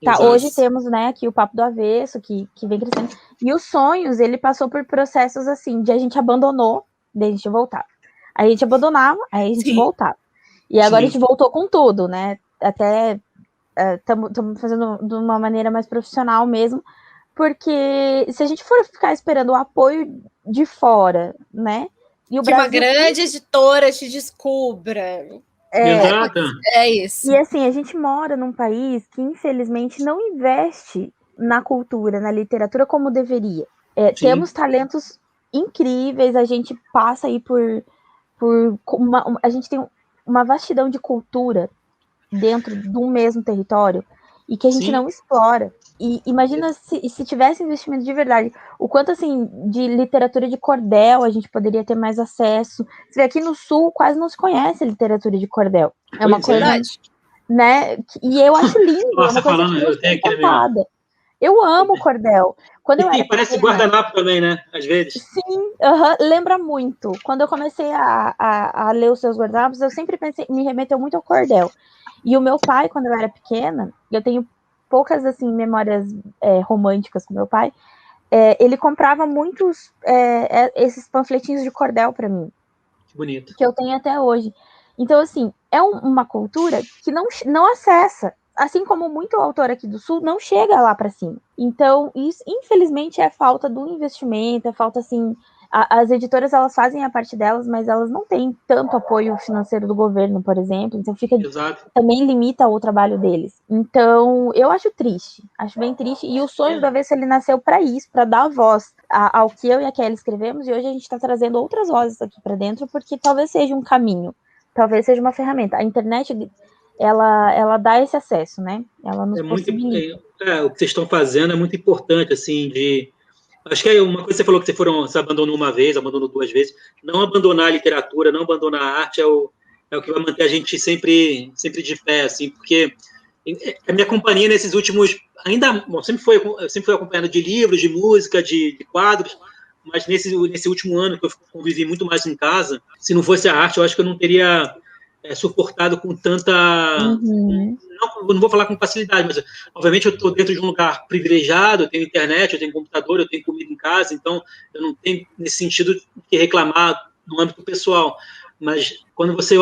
Tá, hoje temos, né, aqui o Papo do Avesso, que vem crescendo. E os Sonhos, ele passou por processos, assim, de a gente abandonou, daí a gente voltava. Aí a gente abandonava, aí a gente voltava. E agora a gente voltou com tudo, né? Até estamos fazendo de uma maneira mais profissional mesmo, porque se a gente for ficar esperando o apoio de fora, né? E o que Brasil... uma grande editora te descubra. É isso. E assim, a gente mora num país que, infelizmente, não investe na cultura, na literatura como deveria. Temos talentos incríveis, a gente passa aí a gente tem uma vastidão de cultura dentro de um mesmo território e que a gente não explora. E imagina se tivesse investimento de verdade, o quanto, assim, de literatura de cordel a gente poderia ter mais acesso. Você vê, aqui no Sul quase não se conhece literatura de cordel. É uma coisa, né? E eu acho lindo. Nossa, falando, eu tenho que ver. Eu amo cordel. Quando eu era parece pequena, guardanapo também, né? Às vezes. Sim, lembra muito. Quando eu comecei a ler os seus guardanapos, eu sempre me remeteu muito ao cordel. E o meu pai, quando eu era pequena, eu tenho poucas, assim, memórias românticas com meu pai, ele comprava muitos esses panfletinhos de cordel para mim. Que bonito. Que eu tenho até hoje. Então, assim, é uma cultura que não acessa. Assim como muito autor aqui do Sul não chega lá para cima. Então, isso, infelizmente, é falta do investimento, é falta, assim, As editoras, elas fazem a parte delas, mas elas não têm tanto apoio financeiro do governo, por exemplo, então também limita o trabalho deles. Então, eu acho bem triste, e o Sonho do Avesso, ele nasceu para isso, para dar voz ao que eu e a Kelly escrevemos, e hoje a gente está trazendo outras vozes aqui para dentro, porque talvez seja um caminho, talvez seja uma ferramenta. A internet, ela dá esse acesso, né? Ela nos possibilita. O que vocês estão fazendo é muito importante, assim, acho que é uma coisa que você falou que você abandonou uma vez, abandonou 2 vezes. Não abandonar a literatura, não abandonar a arte é o que vai manter a gente sempre de pé, assim, porque a minha companhia nesses últimos... sempre foi acompanhando de livros, de música, de quadros, mas nesse último ano que eu convivi muito mais em casa, se não fosse a arte, eu acho que eu não teria suportado com tanta... Não vou falar com facilidade, mas obviamente eu estou dentro de um lugar privilegiado, eu tenho internet, eu tenho computador, eu tenho comida em casa, então eu não tenho, nesse sentido, que reclamar no âmbito pessoal. Mas quando você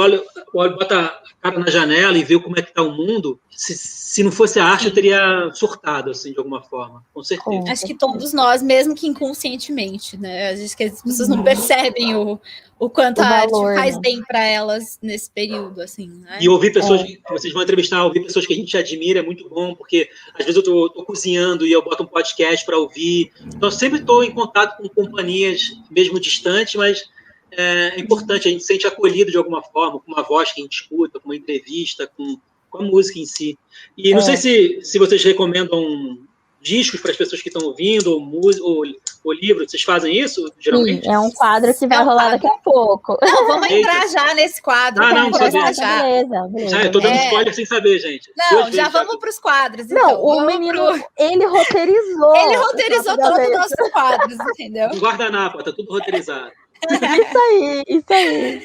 bota a cara na janela e vê como é que está o mundo, se não fosse a arte, eu teria surtado, assim, de alguma forma, com certeza. Acho que todos nós, mesmo que inconscientemente, né? Acho que as pessoas não percebem o quanto a arte faz bem para elas nesse período, assim, né? E ouvir pessoas que vocês vão entrevistar, ouvir pessoas que a gente admira é muito bom, porque às vezes eu tô cozinhando e eu boto um podcast para ouvir. Então, eu sempre estou em contato com companhias, mesmo distantes, mas é importante, a gente se sente acolhido de alguma forma, com uma voz que a gente escuta, com uma entrevista, com a música em si. E não sei se vocês recomendam discos para as pessoas que estão ouvindo, ou livro, vocês fazem isso, geralmente? Sim, é um quadro que vai rolar daqui a pouco. Não, vamos entrar já nesse quadro. Não sabia. Beleza. Já, eu tô dando spoiler sem saber, gente. Não, já vamos para os quadros, então. Não, o menino, ele roteirizou. Ele roteirizou todos os nossos quadros, entendeu? Um guardanapo, tá tudo roteirizado. Isso aí.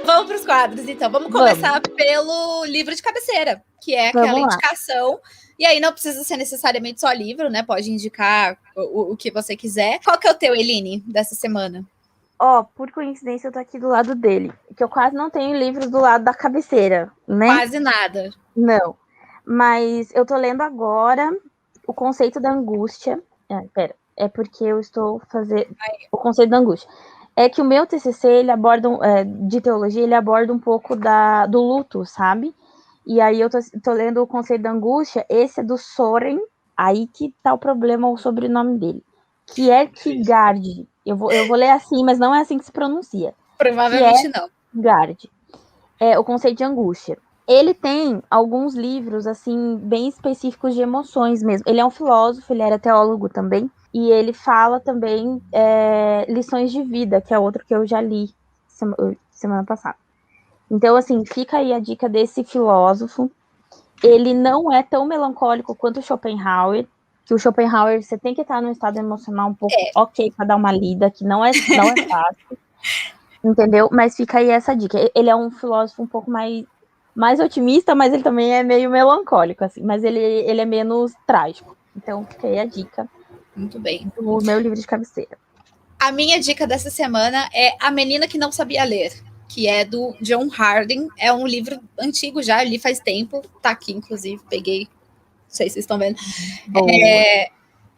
Vamos para os quadros, então. Vamos começar pelo livro de cabeceira, que é aquela indicação. E aí não precisa ser necessariamente só livro, né? Pode indicar o que você quiser. Qual que é o teu, Eline, dessa semana? Por coincidência, eu tô aqui do lado dele. Que eu quase não tenho livros do lado da cabeceira, né? Quase nada. Não. Mas eu tô lendo agora O Conceito da Angústia. É porque eu estou fazendo o conceito da angústia. É que o meu TCC, ele aborda, de teologia, ele aborda um pouco do luto, sabe? E aí eu tô lendo o conceito da angústia, esse é do Soren, aí que tá o problema, o sobrenome dele. Kierkegaard. Eu vou ler assim, mas não é assim que se pronuncia. Provavelmente não. Kierkegaard. É o conceito de angústia. Ele tem alguns livros, assim, bem específicos de emoções mesmo. Ele é um filósofo, ele era teólogo também. E ele fala também Lições de Vida, que é outro que eu já li semana passada. Então, assim, fica aí a dica desse filósofo. Ele não é tão melancólico quanto o Schopenhauer, que o Schopenhauer você tem que estar num estado emocional um pouco ok para dar uma lida, que não é fácil. Entendeu? Mas fica aí essa dica. Ele é um filósofo um pouco mais otimista, mas ele também é meio melancólico, assim. Mas ele é menos trágico. Então, fica aí a dica. Muito bem. O meu livro de cabeceira. A minha dica dessa semana é A Menina que Não Sabia Ler, que é do John Harding. É um livro antigo já, li faz tempo. Tá aqui, inclusive, peguei. Não sei se vocês estão vendo.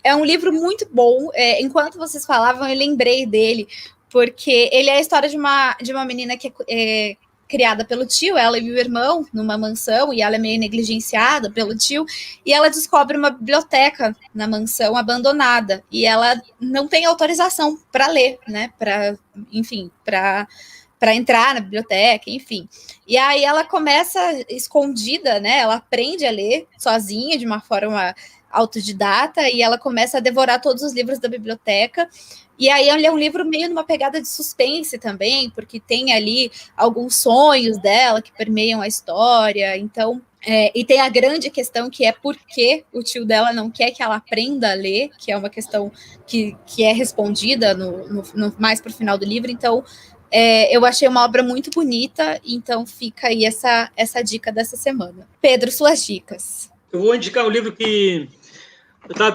É um livro muito bom. Enquanto vocês falavam, eu lembrei dele, porque ele é a história de uma menina que é criada pelo tio, ela e o irmão, numa mansão, e ela é meio negligenciada pelo tio, e ela descobre uma biblioteca na mansão abandonada, e ela não tem autorização para ler, né, para entrar na biblioteca, enfim. E aí ela começa escondida, né, ela aprende a ler sozinha, de uma forma autodidata, e ela começa a devorar todos os livros da biblioteca. E aí ele é um livro meio numa pegada de suspense também, porque tem ali alguns sonhos dela que permeiam a história. Então, e tem a grande questão que é por que o tio dela não quer que ela aprenda a ler, que é uma questão que é respondida mais para o final do livro. Então, eu achei uma obra muito bonita, então fica aí essa dica dessa semana. Pedro, suas dicas. Eu vou indicar um livro que...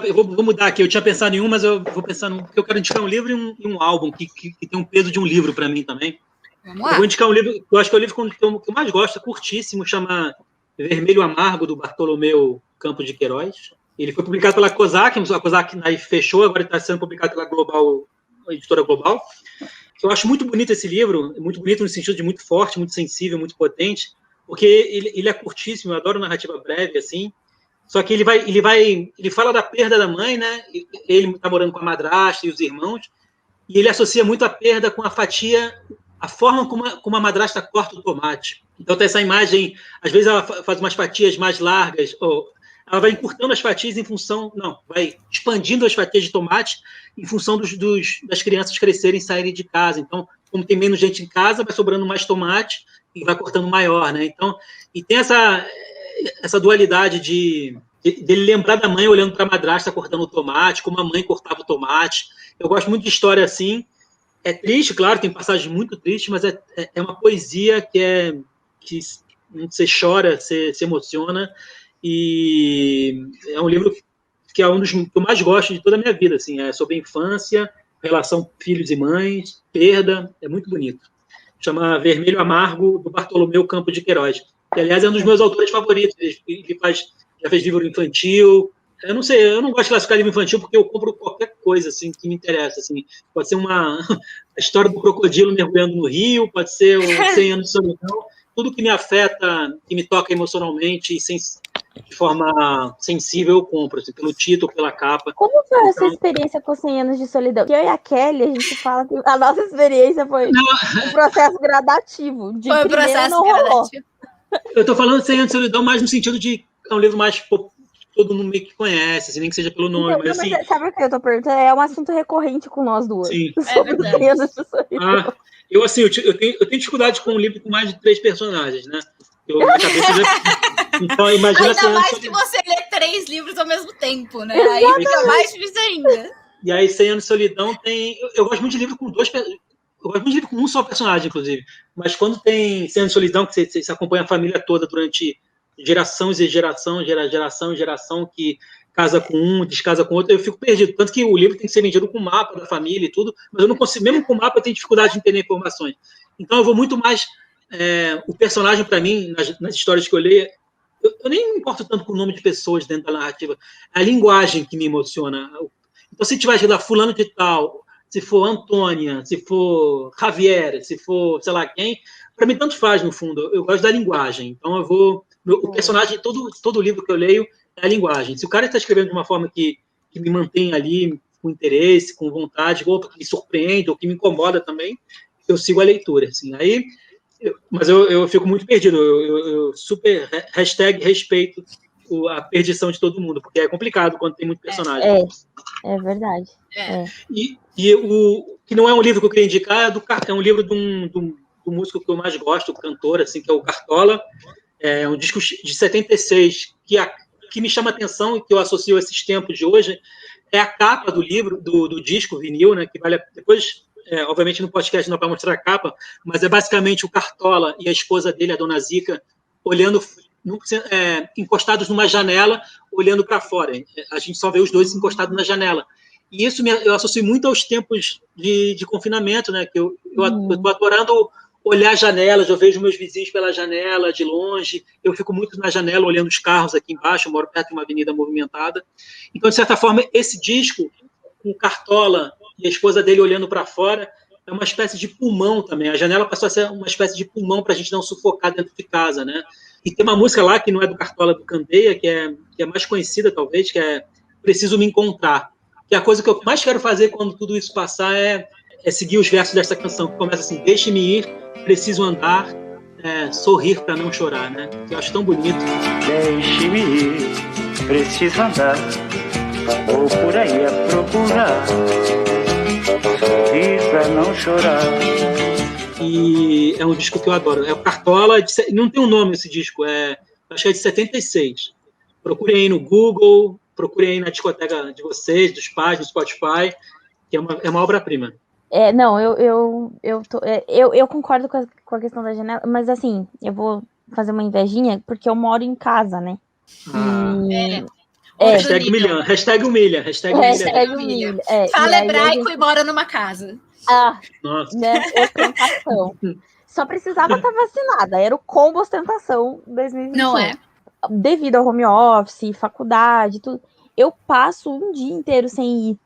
Eu vou mudar aqui, eu tinha pensado em um, mas eu vou pensar num, porque eu quero indicar um livro e um álbum que tem um peso de um livro para mim também. Vamos lá. Eu vou indicar um livro, eu acho que é o livro que eu mais gosto, é curtíssimo, chama Vermelho Amargo, do Bartolomeu Campos de Queiroz. Ele foi publicado pela Kozak, a Kozak aí fechou, agora está sendo publicado pela Global, a editora Global. Eu acho muito bonito esse livro, muito bonito no sentido de muito forte, muito sensível, muito potente, porque ele é curtíssimo, eu adoro narrativa breve, assim, só que ele fala da perda da mãe, né? Ele está morando com a madrasta e os irmãos, e ele associa muito a perda com a fatia, a forma como a madrasta corta o tomate. Então tem essa imagem, às vezes ela faz umas fatias mais largas, ou ela vai encurtando as fatias em função, não, vai expandindo as fatias de tomate em função das crianças crescerem e saírem de casa. Então, como tem menos gente em casa, vai sobrando mais tomate e vai cortando maior, né? Então, e tem essa dualidade dele lembrar da mãe olhando para a madrasta cortando o tomate, como a mãe cortava o tomate. Eu gosto muito de história assim. É triste, claro, tem passagens muito tristes, mas é uma poesia que você chora, você se emociona, e é um livro que é um dos que eu mais gosto de toda a minha vida, assim, é sobre a infância, relação filhos e mães, perda, é muito bonito. Chama Vermelho Amargo, do Bartolomeu Campos de Queiroz, que, aliás, é um dos meus autores favoritos. Ele já fez livro infantil. Eu não sei, eu não gosto de classificar livro infantil porque eu compro qualquer coisa assim, que me interessa. Assim. Pode ser a história do crocodilo mergulhando no rio, pode ser o 100 anos de solidão. Tudo que me afeta, que me toca emocionalmente e de forma sensível, eu compro, assim, pelo título, pela capa. Como foi a sua experiência com 100 anos de solidão? Eu e a Kelly, a gente fala que a nossa experiência foi um processo gradativo. Foi um processo gradativo. Eu estou falando de 100 anos de solidão mais no sentido de é um livro mais todo mundo meio que conhece, assim, nem que seja pelo nome. Então, mas, assim, sabe o que eu tô perguntando? É um assunto recorrente com nós duas. Sim. Sobre 100 anos de solidão. Eu tenho dificuldade com um livro com mais de 3 personagens, né? Minha cabeça Então, imagina. Ainda mais se você lê 3 livros ao mesmo tempo, né? Exatamente. Aí fica mais difícil ainda. E aí, 100 anos de solidão tem. Eu gosto muito de livro com 2. Eu gosto muito de livro com um só personagem, inclusive. Mas quando tem 100 anos de solidão, que você acompanha a família toda durante gerações e geração, que casa com um, descasa com outro, eu fico perdido. Tanto que o livro tem que ser vendido com mapa da família e tudo, mas eu não consigo, mesmo com mapa, eu tenho dificuldade de entender informações. Então, eu vou muito mais. O personagem, para mim, nas histórias que eu leio, eu nem me importo tanto com o nome de pessoas dentro da narrativa, é a linguagem que me emociona. Então, se tiver lá fulano de tal, se for Antônia, se for Javier, se for sei lá quem, para mim tanto faz, no fundo. Eu gosto da linguagem. Então, o personagem, todo livro que eu leio é a linguagem. Se o cara está escrevendo de uma forma que me mantém ali com interesse, com vontade, ou que me surpreende, ou que me incomoda também, eu sigo a leitura. Assim. Aí, mas eu fico muito perdido. Eu super #respeito a perdição de todo mundo, porque é complicado quando tem muito personagem. É verdade. E o que não é um livro que eu queria indicar, é um livro do músico que eu mais gosto, o cantor, assim, que é o Cartola. É um disco de 76 que me chama a atenção e que eu associo a esses tempos de hoje. É a capa do livro, do disco vinil, né, que vale depois... obviamente no podcast não é para mostrar a capa, mas é basicamente o Cartola e a esposa dele, a dona Zica, olhando, encostados numa janela, olhando para fora. A gente só vê os dois encostados na janela. E isso eu associo muito aos tempos de confinamento, né? Que eu estou adorando olhar janelas, eu vejo meus vizinhos pela janela, de longe, eu fico muito na janela olhando os carros aqui embaixo, eu moro perto de uma avenida movimentada. Então, de certa forma, esse disco, com o Cartola e a esposa dele olhando para fora, é uma espécie de pulmão também. A janela passou a ser uma espécie de pulmão para a gente não sufocar dentro de casa, né? E tem uma música lá que não é do Cartola, do Candeia, que é mais conhecida, talvez, que é Preciso Me Encontrar. Que a coisa que eu mais quero fazer quando tudo isso passar é seguir os versos dessa canção, que começa assim: deixe-me ir, preciso andar, sorrir para não chorar, né? Que eu acho tão bonito. Deixe-me ir, preciso andar, vou por aí a procurar, sorrir para não chorar. E é um disco que eu adoro. É o Cartola, não tem um nome esse disco, acho que é de 76. Procurem aí no Google, procurem aí na discoteca de vocês, dos pais, do Spotify, que é uma obra-prima. Não, eu concordo com a questão da janela, mas assim, eu vou fazer uma invejinha, porque eu moro em casa, né? Hashtag humilha. Fala hebraico e mora numa casa. Nossa. Né? Ostentação. Só precisava estar vacinada, era o combo ostentação 2021. Não é? Devido ao home office, faculdade, tudo. eu passo um dia inteiro sem ir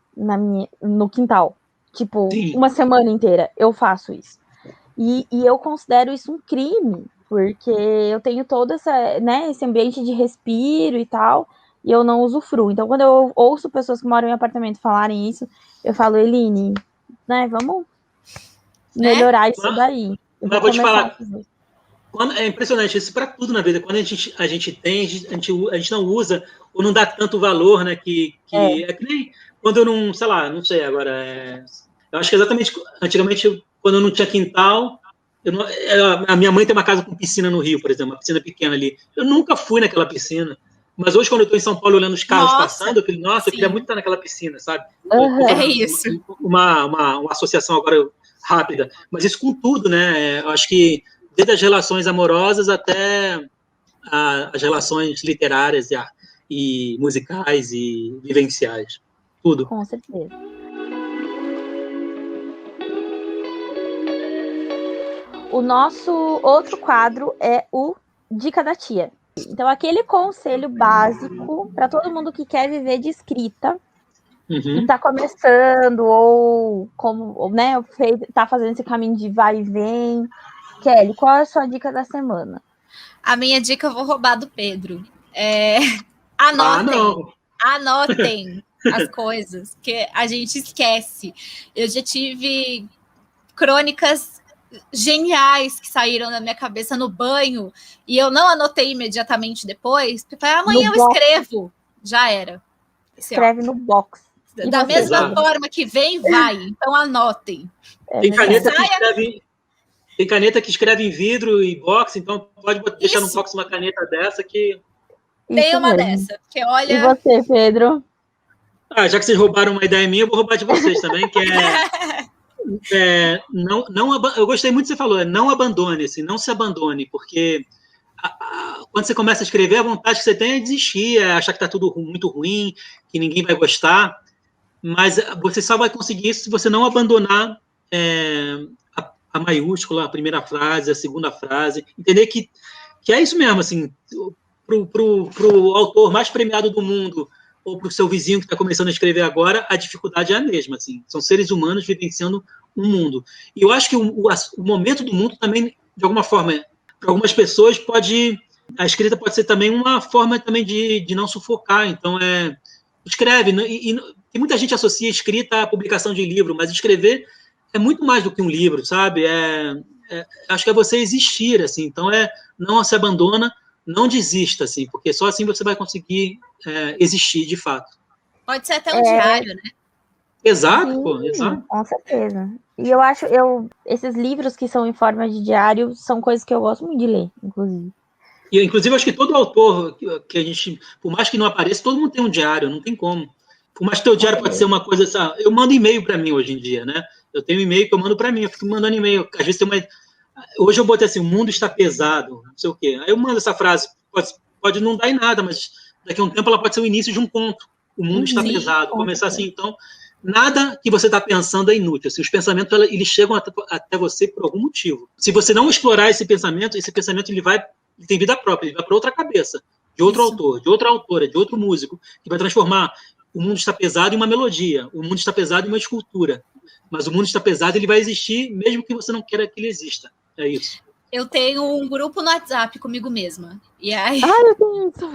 no quintal. Tipo, Sim. uma semana inteira eu faço isso. E eu considero isso um crime, porque eu tenho todo esse ambiente de respiro e tal, e eu não usufruo. Então, quando eu ouço pessoas que moram em apartamento falarem isso, eu falo, Eline, né, vamos melhorar isso daí. Mas vou te falar, é impressionante isso para tudo na vida. Quando a gente tem, a gente não usa ou não dá tanto valor, né? Que é que nem quando eu não, sei lá, não sei agora. Eu acho que exatamente antigamente, quando eu não tinha quintal, a minha mãe tem uma casa com piscina no Rio, por exemplo, uma piscina pequena ali. Eu nunca fui naquela piscina. Mas hoje, quando eu estou em São Paulo olhando os carros passando, eu falei, nossa, eu queria muito estar naquela piscina, sabe? É isso. Uma associação agora rápida. Mas isso com tudo, né? Eu acho que desde as relações amorosas até as relações literárias e musicais e vivenciais. Tudo. Com certeza. O nosso outro quadro é o Dica da Tia. Então, aquele conselho básico para todo mundo que quer viver de escrita e está começando, ou como, né, tá fazendo esse caminho de vai e vem. Kelly, qual é a sua dica da semana? A minha dica eu vou roubar do Pedro. Anotem as coisas que a gente esquece. Eu já tive crônicas geniais que saíram na minha cabeça no banho e eu não anotei imediatamente depois, porque amanhã eu escrevo. Já era. Escreve no box. Da mesma forma que vem, vai. Então anotem. Tem caneta que escreve em vidro e box, então pode deixar no box uma caneta dessa que... Tem uma dessa, que olha... E você, Pedro? Já que vocês roubaram uma ideia minha, eu vou roubar de vocês também, que eu gostei muito do que você falou, não abandone, assim, não se abandone, porque quando você começa a escrever, a vontade que você tem é desistir, é achar que está tudo muito ruim, que ninguém vai gostar, mas você só vai conseguir isso se você não abandonar a maiúscula, a primeira frase, a segunda frase, entender que é isso mesmo, assim, pro autor mais premiado do mundo, ou para o seu vizinho que está começando a escrever agora, a dificuldade é a mesma, assim, são seres humanos vivenciando um mundo. E eu acho que o momento do mundo também, de alguma forma, para algumas pessoas a escrita pode ser também uma forma também de não sufocar, então escreve, e muita gente associa escrita à publicação de livro, mas escrever é muito mais do que um livro, sabe? Acho que é você existir, assim, então não se abandona, não desista, assim, porque só assim você vai conseguir existir de fato. Pode ser até um diário, né? Exato, Sim, pô, exato. Com certeza. E eu acho, esses livros que são em forma de diário são coisas que eu gosto muito de ler, inclusive. E, inclusive, acho que todo autor que a gente, por mais que não apareça, todo mundo tem um diário, não tem como. Por mais que teu diário pode ser uma coisa, sabe? Eu mando e-mail para mim hoje em dia, né? Eu tenho e-mail que eu mando para mim, eu fico mandando e-mail. Às vezes tem uma... Hoje eu botei assim, o mundo está pesado, não sei o quê. Aí eu mando essa frase, pode não dar em nada, mas daqui a um tempo ela pode ser o início de um conto. O mundo está pesado. Começar assim, então, nada que você está pensando é inútil. Assim, os pensamentos, eles chegam até você por algum motivo. Se você não explorar esse pensamento ele tem vida própria, ele vai para outra cabeça, de outro autor, de outra autora, de outro músico, que vai transformar o mundo está pesado em uma melodia, o mundo está pesado em uma escultura. Mas o mundo está pesado, ele vai existir, mesmo que você não queira que ele exista. É isso. Eu tenho um grupo no WhatsApp comigo mesma. E aí... eu tenho isso.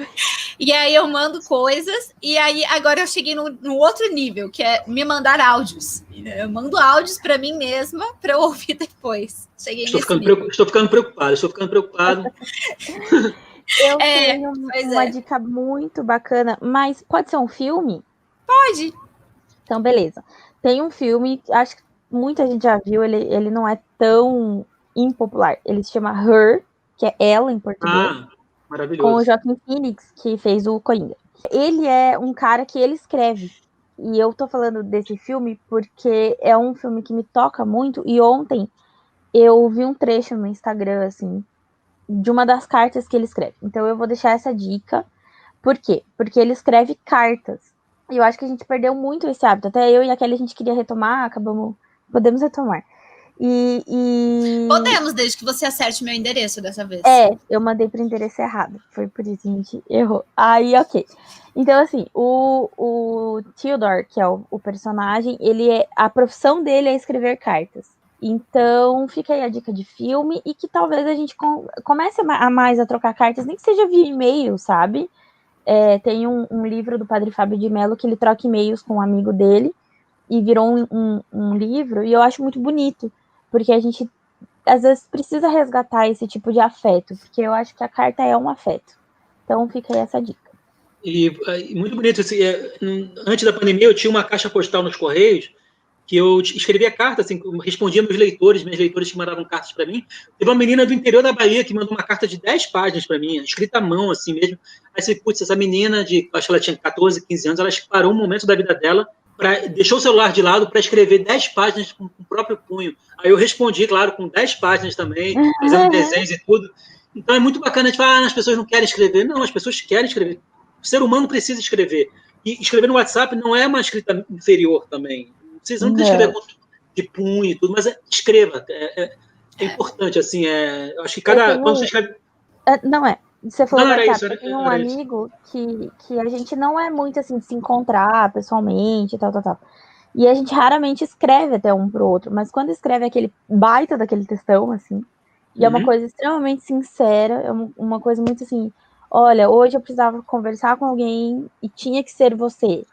E aí eu mando coisas, e aí agora eu cheguei no outro nível, que é me mandar áudios. Eu mando áudios para mim mesma, para eu ouvir depois. Estou ficando preocupado. Eu tenho uma dica muito bacana, mas pode ser um filme? Pode. Então, beleza. Tem um filme, acho que muita gente já viu, ele não é tão impopular. Ele se chama Her, que é Ela em português. Maravilhoso. Com o Joaquin Phoenix, que fez o Coringa. Ele é um cara que ele escreve. E eu tô falando desse filme porque é um filme que me toca muito. E ontem eu vi um trecho no Instagram, assim, de uma das cartas que ele escreve. Então eu vou deixar essa dica. Por quê? Porque ele escreve cartas. E eu acho que a gente perdeu muito esse hábito. Até eu e a Kelly, a gente queria retomar, podemos retomar. Podemos, desde que você acerte meu endereço dessa vez. Eu mandei pro endereço errado. Foi por isso que a gente errou. Aí, ok. Então, assim, o Theodore, que é o personagem, a profissão dele é escrever cartas. Então, fica aí a dica de filme e que talvez a gente comece a mais a trocar cartas, nem que seja via e-mail, sabe? Tem um livro do Padre Fábio de Mello que ele troca e-mails com um amigo dele e virou um livro, e eu acho muito bonito, porque a gente às vezes precisa resgatar esse tipo de afeto, porque eu acho que a carta é um afeto. Então fica aí essa dica. E muito bonito, assim, antes da pandemia eu tinha uma caixa postal nos Correios, que eu escrevia cartas, assim, respondia meus leitores que mandavam cartas para mim. Teve uma menina do interior da Bahia que mandou uma carta de 10 páginas para mim, escrita à mão, assim mesmo. Aí você, putz, essa menina, acho que ela tinha 14, 15 anos, ela parou um momento da vida dela, deixou o celular de lado para escrever 10 páginas com o próprio punho. Aí eu respondi, claro, com 10 páginas também, fazendo desenhos e tudo. Então é muito bacana, a gente fala, as pessoas não querem escrever. Não, as pessoas querem escrever. O ser humano precisa escrever. E escrever no WhatsApp não é uma escrita inferior também. Você não precisa escrever de punho e tudo, mas escreva. É importante, assim. Eu acho que quando você escreve... Você falou não, WhatsApp, eu tenho um amigo que a gente não é muito assim de se encontrar pessoalmente e tal. E a gente raramente escreve até um pro outro, mas quando escreve aquele baita daquele textão, assim, e é uma coisa extremamente sincera, é uma coisa muito assim, olha, hoje eu precisava conversar com alguém e tinha que ser você,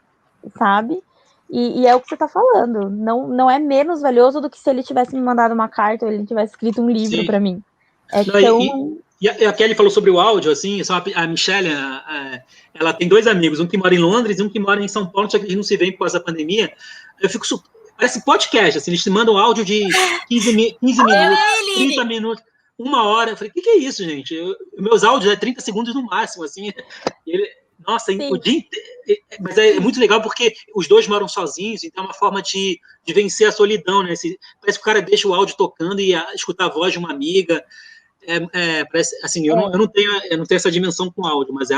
sabe? E é o que você tá falando, não é menos valioso do que se ele tivesse me mandado uma carta ou ele tivesse escrito um livro para mim. E a Kelly falou sobre o áudio, assim, a Michelle, ela tem 2 amigos, um que mora em Londres e um que mora em São Paulo, só que eles não se veem por causa da pandemia. Eu fico parece podcast, assim, eles te mandam áudio de 15 minutos, 30 minutos, 1 hora. Eu falei, o que é isso, gente? Meus áudios é 30 segundos no máximo, assim. Nossa, o dia inteiro. Mas é muito legal porque os 2 moram sozinhos, então é uma forma de vencer a solidão, né? Parece que o cara deixa o áudio tocando e escutar a voz de uma amiga. Parece, assim, eu não tenho essa dimensão com áudio, mas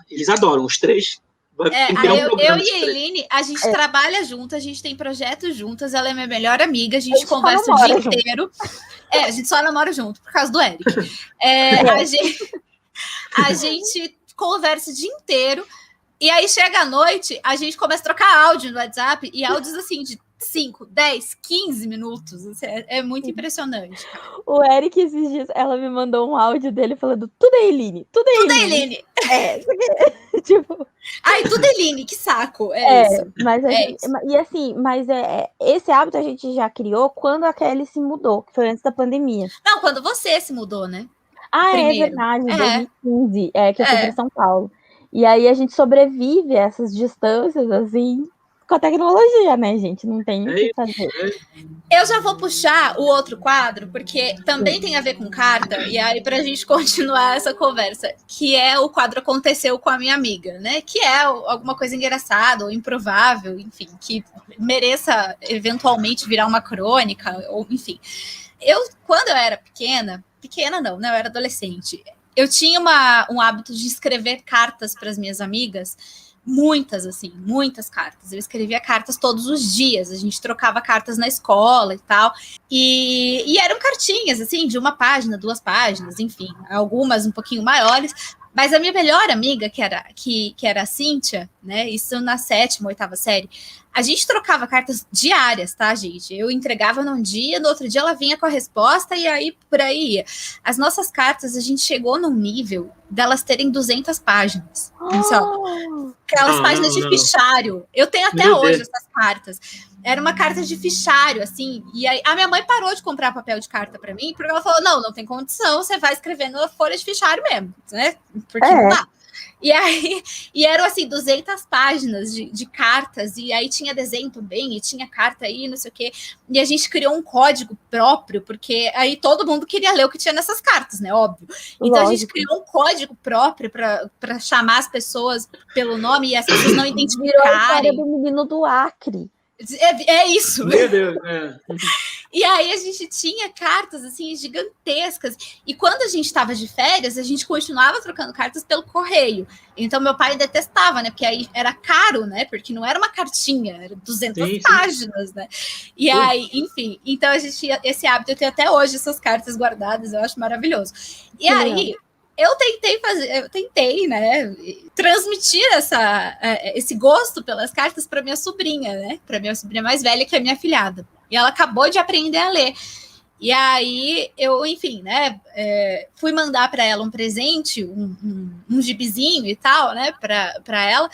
eles adoram, os 3. Eu e a Eileen, a gente trabalha junto, a gente tem projetos juntas, ela é minha melhor amiga, a gente conversa o dia inteiro. A gente só namora junto, por causa do Eric. A gente conversa o dia inteiro, e aí chega a noite, a gente começa a trocar áudio no WhatsApp, e áudios assim de 5, 10, 15 minutos. É muito impressionante. O Eric, esses dias, ela me mandou um áudio dele falando tudo é Eileen, tudo é Eileen. Tipo... Ai, tudo é Eileen, que saco. Isso. Mas esse hábito a gente já criou quando a Kelly se mudou, que foi antes da pandemia. Não, quando você se mudou, né? Primeiro. É verdade, em 2015, que eu fui para São Paulo. E aí a gente sobrevive a essas distâncias, assim, com a tecnologia, né, gente? Não tem o que fazer. Eu já vou puxar o outro quadro, porque também tem a ver com carta, e aí pra gente continuar essa conversa, que é o quadro Aconteceu com a Minha Amiga, né? Que é alguma coisa engraçada ou improvável, enfim, que mereça eventualmente virar uma crônica, ou enfim. Quando eu era pequena não, né? Eu era adolescente. Eu tinha um hábito de escrever cartas para as minhas amigas, muitas cartas. Eu escrevia cartas todos os dias, a gente trocava cartas na escola e tal, e eram cartinhas, assim, de 1 página, 2 páginas, enfim, algumas um pouquinho maiores, mas a minha melhor amiga, que era a Cíntia, né, isso na 7ª, 8ª série, a gente trocava cartas diárias, tá, gente? Eu entregava num dia, no outro dia ela vinha com a resposta e aí por aí ia. As nossas cartas, a gente chegou num nível delas terem 200 páginas. Aquelas páginas de fichário. Eu tenho até hoje essas cartas. Era uma carta de fichário, assim. E aí a minha mãe parou de comprar papel de carta para mim, porque ela falou, não tem condição, você vai escrevendo na folha de fichário mesmo, né? Porque não dá. E eram assim, 200 páginas de cartas, e aí tinha desenho também, e tinha carta aí, não sei o quê. E a gente criou um código próprio, porque aí todo mundo queria ler o que tinha nessas cartas, né? Óbvio. Então a gente criou um código próprio para chamar as pessoas pelo nome e as pessoas não identificarem. A história do menino do Acre. É isso. Meu Deus, E aí a gente tinha cartas, assim, gigantescas. E quando a gente estava de férias, a gente continuava trocando cartas pelo correio. Então, meu pai detestava, né? Porque aí era caro, né? Porque não era uma cartinha, era 200 páginas, né? E aí, enfim. Então, a gente tinha esse hábito. Eu tenho até hoje essas cartas guardadas. Eu acho maravilhoso. E aí... Eu tentei, né, transmitir esse gosto pelas cartas para minha sobrinha, né, para minha sobrinha mais velha, que é minha afilhada. E ela acabou de aprender a ler. E aí eu, enfim, né, fui mandar para ela um presente, um gibizinho e tal, né, para ela.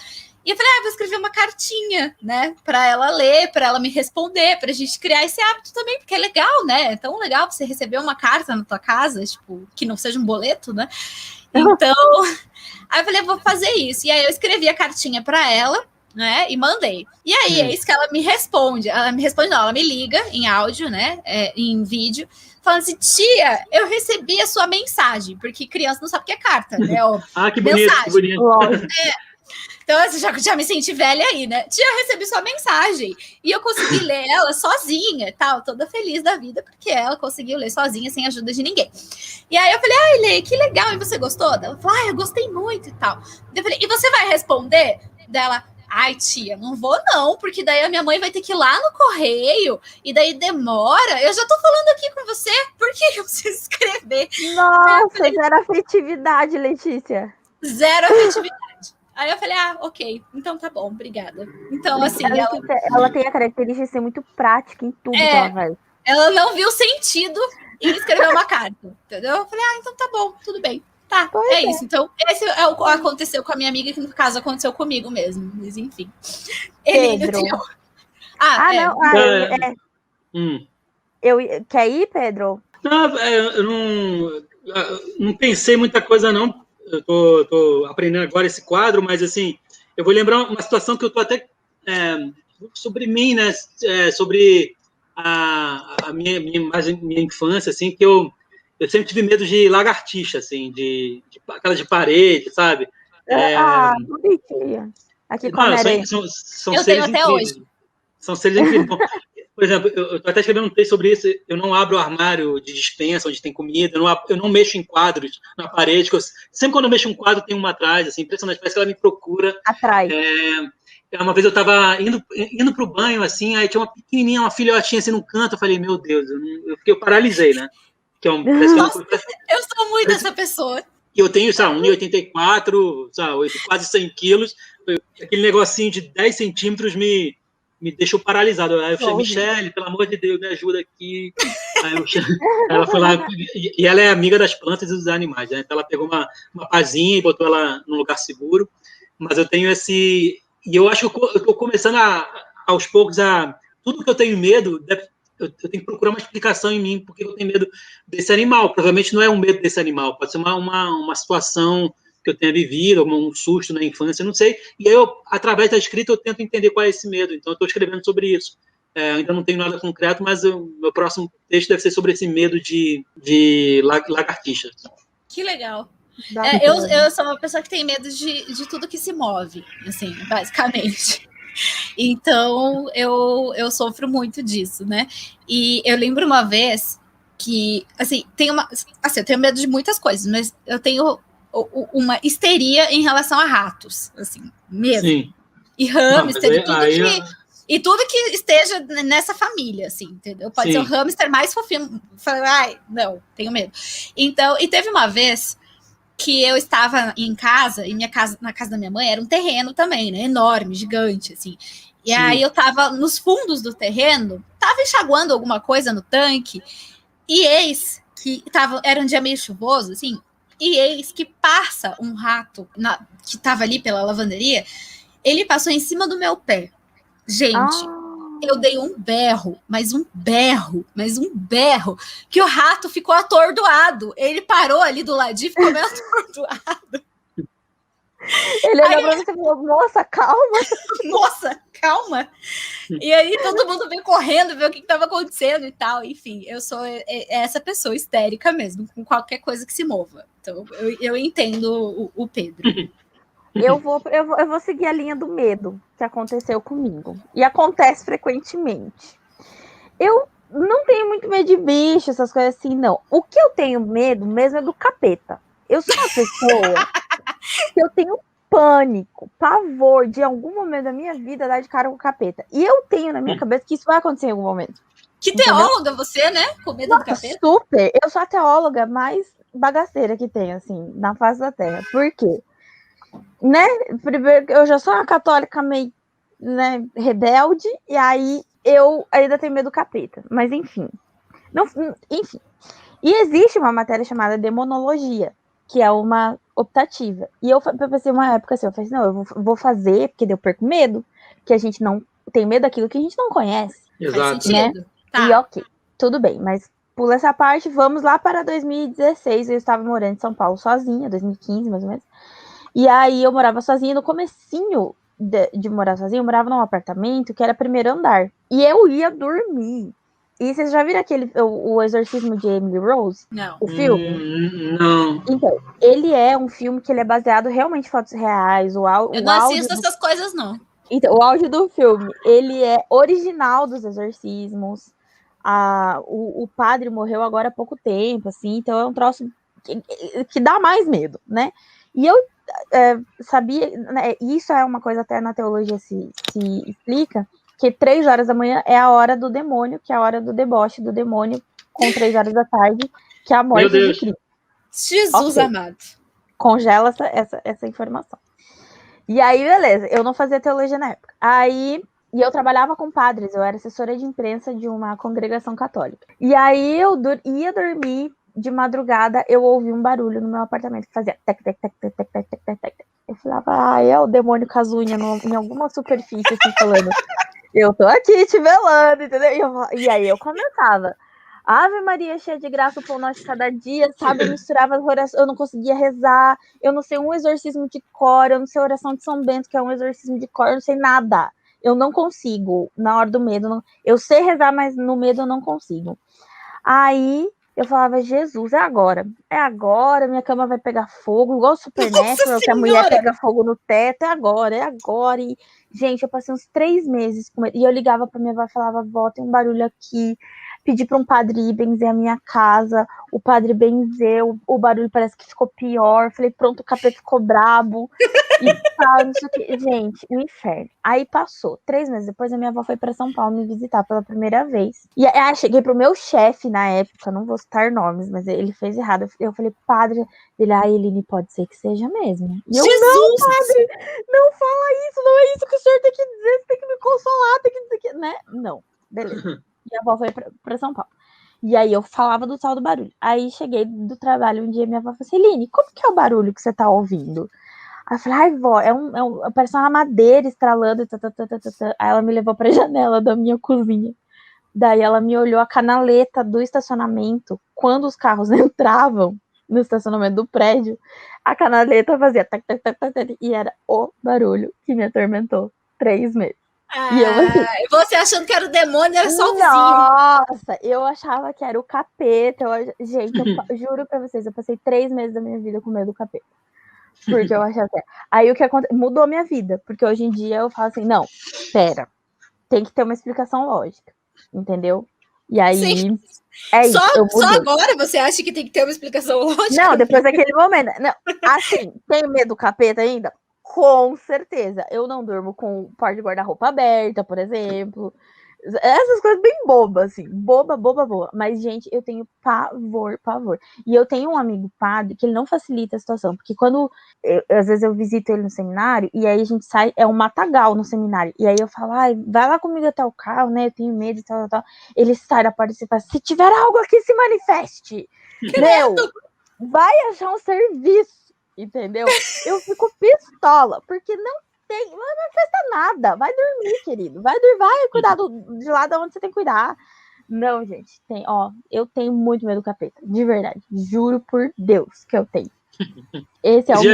E eu falei, vou escrever uma cartinha, né, para ela ler, para ela me responder, para a gente criar esse hábito também, porque é legal, né? É tão legal você receber uma carta na tua casa, tipo, que não seja um boleto, né? Então, aí eu falei, vou fazer isso. E aí eu escrevi a cartinha para ela, né, e mandei. E aí é isso que ela me responde. Ela me responde, não, ela me liga em áudio, né, em vídeo, falando assim, tia, eu recebi a sua mensagem, porque criança não sabe o que é carta, né? Que bonito, que bonito. Então, eu já me senti velha aí, né? Tia, eu recebi sua mensagem. E eu consegui ler ela sozinha, tal, toda feliz da vida, porque ela conseguiu ler sozinha, sem ajuda de ninguém. E aí eu falei, Lê, que legal, e você gostou? Ela falou, eu gostei muito e tal. Eu falei, e você vai responder? Dela, tia, não vou não, porque daí a minha mãe vai ter que ir lá no correio, e daí demora. Eu já tô falando aqui com você, por que eu preciso escrever? Nossa, falei, zero afetividade, Letícia. Zero afetividade. Aí eu falei, ok, então tá bom, obrigada. Então, assim, ela tem a característica de ser muito prática em tudo que ela faz. Ela não viu sentido em escrever uma carta, entendeu? Eu falei, então tá bom, tudo bem. Tá, isso. Então, esse aconteceu com a minha amiga, que no caso aconteceu comigo mesmo. Mas, enfim. Pedro. Quer ir, Pedro? Não, eu não pensei muita coisa, não. Eu tô aprendendo agora esse quadro, mas, assim, eu vou lembrar uma situação que eu tô até... sobre mim, né? Sobre a minha infância, assim, que eu sempre tive medo de lagartixa, assim, aquelas de parede, sabe? Bonitinha. Aqui com areia. São eu seres tenho até incríveis. Hoje. São seres incríveis. Então, por exemplo, eu estou até escrevendo um texto sobre isso. Eu não abro o armário de despensa onde tem comida, eu não mexo em quadros na parede. Sempre quando eu mexo em um quadro, tem uma atrás, assim, impressionante. Parece que ela me procura. Atrás. Uma vez eu estava indo para o banho, assim, aí tinha uma pequenininha, uma filhotinha assim no canto. Eu falei, meu Deus, eu paralisei, né? Nossa, eu sou muito essa pessoa. E eu tenho, 1,84, quase 100 quilos. Aquele negocinho de 10 centímetros me deixou paralisado. Aí eu falei, Michele, pelo amor de Deus, me ajuda aqui. Aí ela foi lá, e ela é amiga das plantas e dos animais, né? Então ela pegou uma pazinha e botou ela num lugar seguro. Mas eu tenho esse... E eu acho que eu estou começando aos poucos tudo que eu tenho medo, eu tenho que procurar uma explicação em mim, porque eu tenho medo desse animal. Provavelmente não é um medo desse animal, pode ser uma situação que eu tenha vivido, um susto na infância, não sei. E aí, através da escrita, eu tento entender qual é esse medo. Então, eu estou escrevendo sobre isso. Ainda não tenho nada concreto, mas o meu próximo texto deve ser sobre esse medo de lagartixa. Que legal. Eu sou uma pessoa que tem medo de tudo que se move, assim, basicamente. Então, eu sofro muito disso, né? E eu lembro uma vez que, assim, eu tenho medo de muitas coisas, mas eu tenho uma histeria em relação a ratos, assim, mesmo. Sim. E hamster, e tudo que esteja nessa família, assim, entendeu? Pode ser o hamster mais fofinho. Não, tenho medo. Então, e teve uma vez que eu estava em casa, e na casa da minha mãe era um terreno também, né? Enorme, gigante, assim. E aí eu tava nos fundos do terreno, tava enxaguando alguma coisa no tanque, e eis que era um dia meio chuvoso, assim, e eis que passa um rato que tava ali pela lavanderia, ele passou em cima do meu pé. Gente, eu dei um berro, mas um berro, que o rato ficou atordoado. Ele parou ali do ladinho e ficou meio atordoado. Ele olhou pra você e falou, moça, calma. Moça, calma. E aí todo mundo veio correndo, ver o que estava acontecendo e tal. Enfim, eu sou essa pessoa histérica mesmo, com qualquer coisa que se mova. Então, eu entendo o Pedro. Eu vou seguir a linha do medo que aconteceu comigo. E acontece frequentemente. Eu não tenho muito medo de bicho, essas coisas assim, não. O que eu tenho medo mesmo é do capeta. Eu sou uma pessoa que eu tenho pânico, pavor de em algum momento da minha vida dar de cara com o capeta. E eu tenho na minha cabeça que isso vai acontecer em algum momento. Que Entendeu? teóloga você, né? Com medo do capeta? Super! Eu sou a teóloga mais bagaceira que tem, assim, na face da Terra. Por quê? Né? Primeiro, eu já sou uma católica meio, né, rebelde, e aí eu ainda tenho medo do capeta. Mas enfim. Não, enfim. E existe uma matéria chamada demonologia, que é uma optativa. E eu pensei uma época assim, eu falei assim, não, eu vou fazer, porque eu perco medo, que a gente não tem medo daquilo que a gente não conhece. Exato. Faz sentido. Tá. E ok, tudo bem, mas pula essa parte, vamos lá para 2016, eu estava morando em São Paulo sozinha, 2015 mais ou menos, e aí eu morava sozinha, no comecinho de morar sozinha, eu morava num apartamento que era primeiro andar, e eu ia dormir. E vocês já viram o Exorcismo de Emily Rose? Não. O filme? Não. Então, ele é um filme que ele é baseado realmente em fatos reais, Eu o não áudio assisto essas coisas, não. então, o áudio do filme, ele é original dos exorcismos. O padre morreu agora há pouco tempo, assim, então é um troço que dá mais medo, né? E eu sabia, né, isso é uma coisa até na teologia se explica, que 3 horas da manhã é a hora do demônio, que é a hora do deboche do demônio, com 3 horas da tarde, que é a morte de Cristo. Jesus amado. Congela essa informação. E aí, beleza, eu não fazia teologia na época. E eu trabalhava com padres, eu era assessora de imprensa de uma congregação católica. E aí eu ia dormir de madrugada, eu ouvi um barulho no meu apartamento que fazia tec, tec, tec, tec, tec, tec, tec, tec, tec. Eu falava, é o demônio com as unhas em alguma superfície, assim, falando, eu tô aqui te velando, entendeu? E aí eu começava. Ave Maria, cheia de graça, o pão nosso de cada dia, sabe? Eu misturava as orações, eu não conseguia rezar, eu não sei um exorcismo de cor, eu não sei a oração de São Bento, que é um exorcismo de cor, eu não sei nada. Eu não consigo, na hora do medo, eu sei rezar, mas no medo eu não consigo. Aí eu falava, Jesus, é agora, minha cama vai pegar fogo, igual o Supernatural, que a mulher pega fogo no teto, é agora. E, gente, eu passei uns 3 meses com medo, e eu ligava pra minha avó e falava, vó, tem um barulho aqui, pedi para um padre ir benzer a minha casa, o padre benzeu, o barulho parece que ficou pior, falei, pronto, o capeta ficou brabo, e tal, não sei o que. Gente, um inferno. Aí passou, 3 meses depois, a minha avó foi para São Paulo me visitar pela primeira vez. E aí cheguei pro meu chefe na época, não vou citar nomes, mas ele fez errado. Eu falei, padre, ele, Eline, pode ser que seja mesmo. E eu, Jesus! não, padre, não fala isso, não é isso que o senhor tem que dizer, você tem que me consolar, tem que dizer que, né? Não, beleza. E a avó foi pra São Paulo. E aí eu falava do tal do barulho. Aí cheguei do trabalho um dia, minha avó falou assim, Eline, como que é o barulho que você tá ouvindo? Aí eu falei, ai, vó, parece uma madeira estralando. Aí ela me levou pra janela da minha cozinha. Daí ela me olhou a canaleta do estacionamento. Quando os carros entravam no estacionamento do prédio, a canaleta fazia tac, tac, tac, tac, tac, e era o barulho que me atormentou 3 meses. E eu assim, você achando que era o demônio, era só o vizinho. Nossa, eu achava que era o capeta. Gente, eu juro pra vocês, eu passei 3 meses da minha vida com medo do capeta. Porque eu achava que era. Aí o que aconteceu? Mudou minha vida. Porque hoje em dia eu falo assim, não, pera, tem que ter uma explicação lógica. Entendeu? E aí, sim. É isso. Só agora você acha que tem que ter uma explicação lógica? Não, depois daquele momento. Não, assim, tenho medo do capeta ainda? Com certeza. Eu não durmo com o porta de guarda-roupa aberta, por exemplo. Essas coisas bem bobas, assim. Boba. Mas, gente, eu tenho pavor. E eu tenho um amigo padre que ele não facilita a situação. Porque quando, às vezes eu visito ele no seminário, e aí a gente sai, é um matagal no seminário. E aí eu falo, vai lá comigo até o carro, né? Eu tenho medo e tal. Ele sai da porta e fala, se tiver algo aqui, se manifeste. Meu, vai achar um serviço. Entendeu? Eu fico pistola, porque não festa nada. Vai dormir, querido. Vai cuidar de lá de onde você tem que cuidar. Não, gente, eu tenho muito medo do capeta, de verdade. Juro por Deus que eu tenho. Esse é você já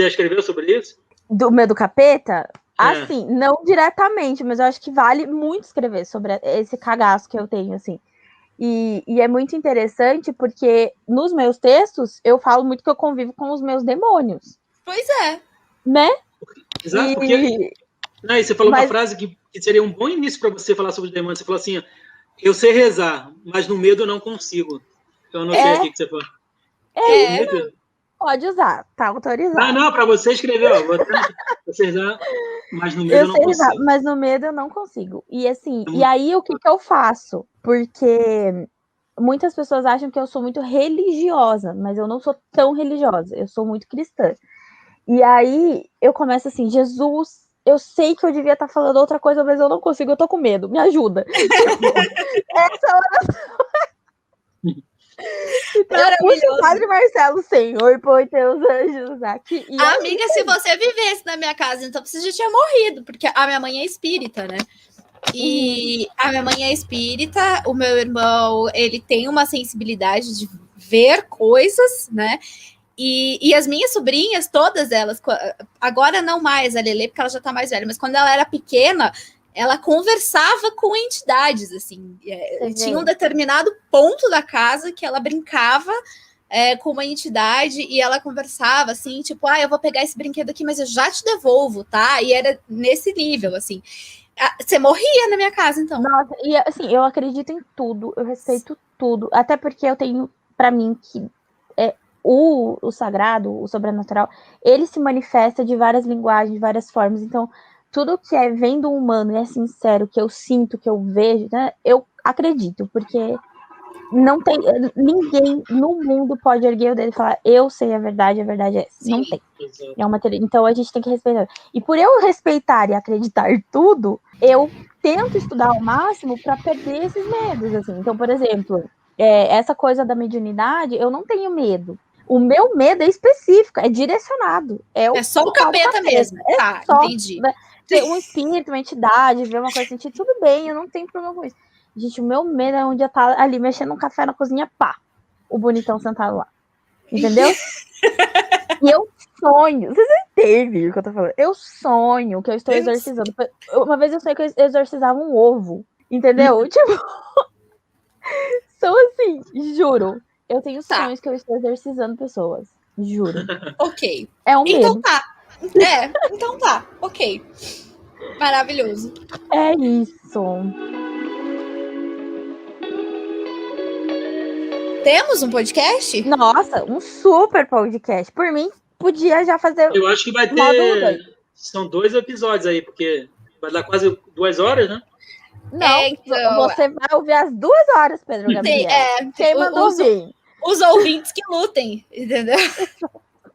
escreveu sobre isso? Do medo do capeta? Assim, não diretamente, mas eu acho que vale muito escrever sobre esse cagaço que eu tenho, assim. E é muito interessante porque nos meus textos eu falo muito que eu convivo com os meus demônios. Pois é. Né? Exato, porque você falou uma frase que seria um bom início para você falar sobre os demônios. Você falou assim, Eu sei rezar, mas no medo eu não consigo. Eu não sei aqui que você falou. Pode usar, tá autorizado. Não, para você escrever, ó. Você rezar, mas no medo eu não sei consigo. rezar, mas no medo eu não consigo. E assim, e aí o que eu faço? Porque muitas pessoas acham que eu sou muito religiosa, mas eu não sou tão religiosa. Eu sou muito cristã. E aí eu começo assim, Jesus, eu sei que eu devia estar falando outra coisa, mas eu não consigo, eu tô com medo, me ajuda. Essa oração. Então, puxa o Padre Marcelo, Senhor, põe teus anjos aqui. E amiga, se você vivesse na minha casa, então você já tinha morrido, porque a minha mãe é espírita, né? E a minha mãe é espírita, o meu irmão, ele tem uma sensibilidade de ver coisas, né? E as minhas sobrinhas, todas elas, agora não mais a Lelê, porque ela já tá mais velha, mas quando ela era pequena, ela conversava com entidades, assim. Tinha um determinado ponto da casa que ela brincava com uma entidade e ela conversava, assim, tipo, eu vou pegar esse brinquedo aqui, mas eu já te devolvo, tá? E era nesse nível, assim. Você morria na minha casa, então. Nossa, e assim, eu acredito em tudo, eu respeito tudo, até porque eu tenho, pra mim, que o sagrado, o sobrenatural, ele se manifesta de várias linguagens, de várias formas, então tudo que vem do humano e é sincero, que eu sinto, que eu vejo, né, eu acredito, porque não tem, ninguém no mundo pode erguer o dedo e falar, eu sei a verdade é essa. Sim, não tem. Então a gente tem que respeitar. E por eu respeitar e acreditar tudo, eu tento estudar ao máximo para perder esses medos, assim. Então, por exemplo, essa coisa da mediunidade, eu não tenho medo. O meu medo é específico, é direcionado. É só o capeta mesmo. Tá, só, entendi. Um espírito, uma entidade, ver uma coisa assim, tudo bem, eu não tenho problema com isso. Gente, o meu medo é onde eu tá ali mexendo um café na cozinha, pá, o bonitão sentado lá. Entendeu? E eu sonho, vocês entendem o que eu tô falando? Eu sonho que eu estou exorcizando. Uma vez eu sonhei que eu exorcizava um ovo, entendeu? Tipo, são assim, juro. Eu tenho sonhos que eu estou exorcizando pessoas, juro. Ok. É um medo. Então tá. Então tá, ok. Maravilhoso. É isso. Temos um podcast? Nossa, um super podcast. Por mim, podia já fazer. Eu acho que vai ter. São 2 episódios aí, porque vai dar quase 2 horas, né? Não, então, você vai ouvir as 2 horas, Pedro Gabriel. Quem mandou ouvir? Os ouvintes que lutem, entendeu?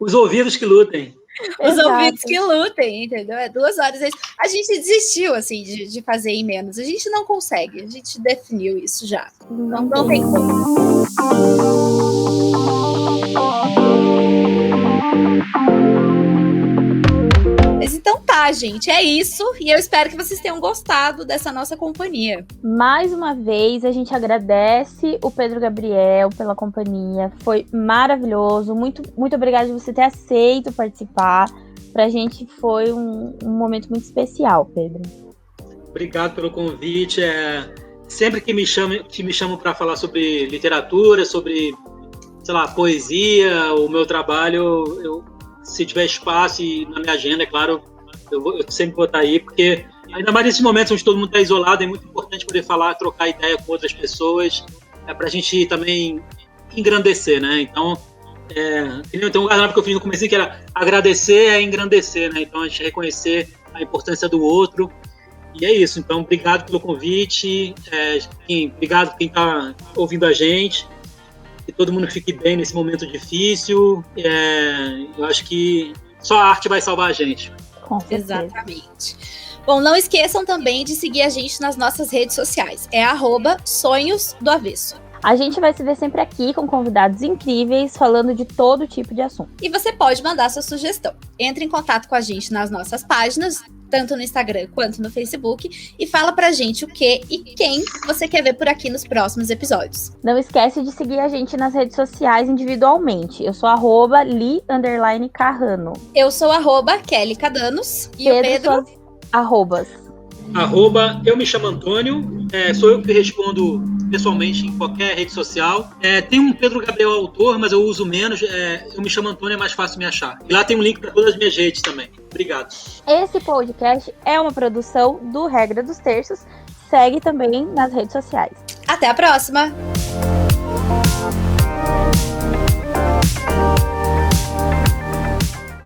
Os ouvidos que lutem. Os ouvidos que lutem, entendeu? 2 horas. A gente desistiu, assim, de fazer em menos. A gente não consegue. A gente definiu isso já. Não tem como. Mas então tá, gente. É isso. E eu espero que vocês tenham gostado dessa nossa companhia. Mais uma vez, a gente agradece o Pedro Gabriel pela companhia. Foi maravilhoso. Muito, muito obrigada de você ter aceito participar. Pra gente foi um momento muito especial, Pedro. Obrigado pelo convite. Sempre que me chamam para falar sobre literatura, sobre, sei lá, poesia, o meu trabalho, se tiver espaço e na minha agenda, é claro, eu sempre vou estar aí, porque ainda mais nesses momentos onde todo mundo está isolado, é muito importante poder falar, trocar ideia com outras pessoas, para a gente também engrandecer, né? Então, tem um guardanapo que eu fiz no começo que era agradecer é engrandecer, né? Então, a gente reconhecer a importância do outro. E é isso. Então, obrigado pelo convite. Obrigado por quem está ouvindo a gente. Que todo mundo fique bem nesse momento difícil. Eu acho que só a arte vai salvar a gente. Exatamente. Bom, não esqueçam também de seguir a gente nas nossas redes sociais. É @sonhosdoavesso. A gente vai se ver sempre aqui com convidados incríveis, falando de todo tipo de assunto. E você pode mandar sua sugestão. Entre em contato com a gente nas nossas páginas, tanto no Instagram quanto no Facebook, e fala pra gente o que e quem você quer ver por aqui nos próximos episódios. Não esquece de seguir a gente nas redes sociais individualmente. Eu sou @li_carrano. Eu sou @kellycadanos. E o Pedro? Suas arrobas. Eu me chamo Antônio, sou eu que respondo pessoalmente em qualquer rede social. Tem um Pedro Gabriel autor, mas eu uso menos. Eu me chamo Antônio, é mais fácil me achar. E lá tem um link para todas as minhas redes também. Obrigado. Esse podcast é uma produção do Regra dos Terços. Segue também nas redes sociais. Até a próxima!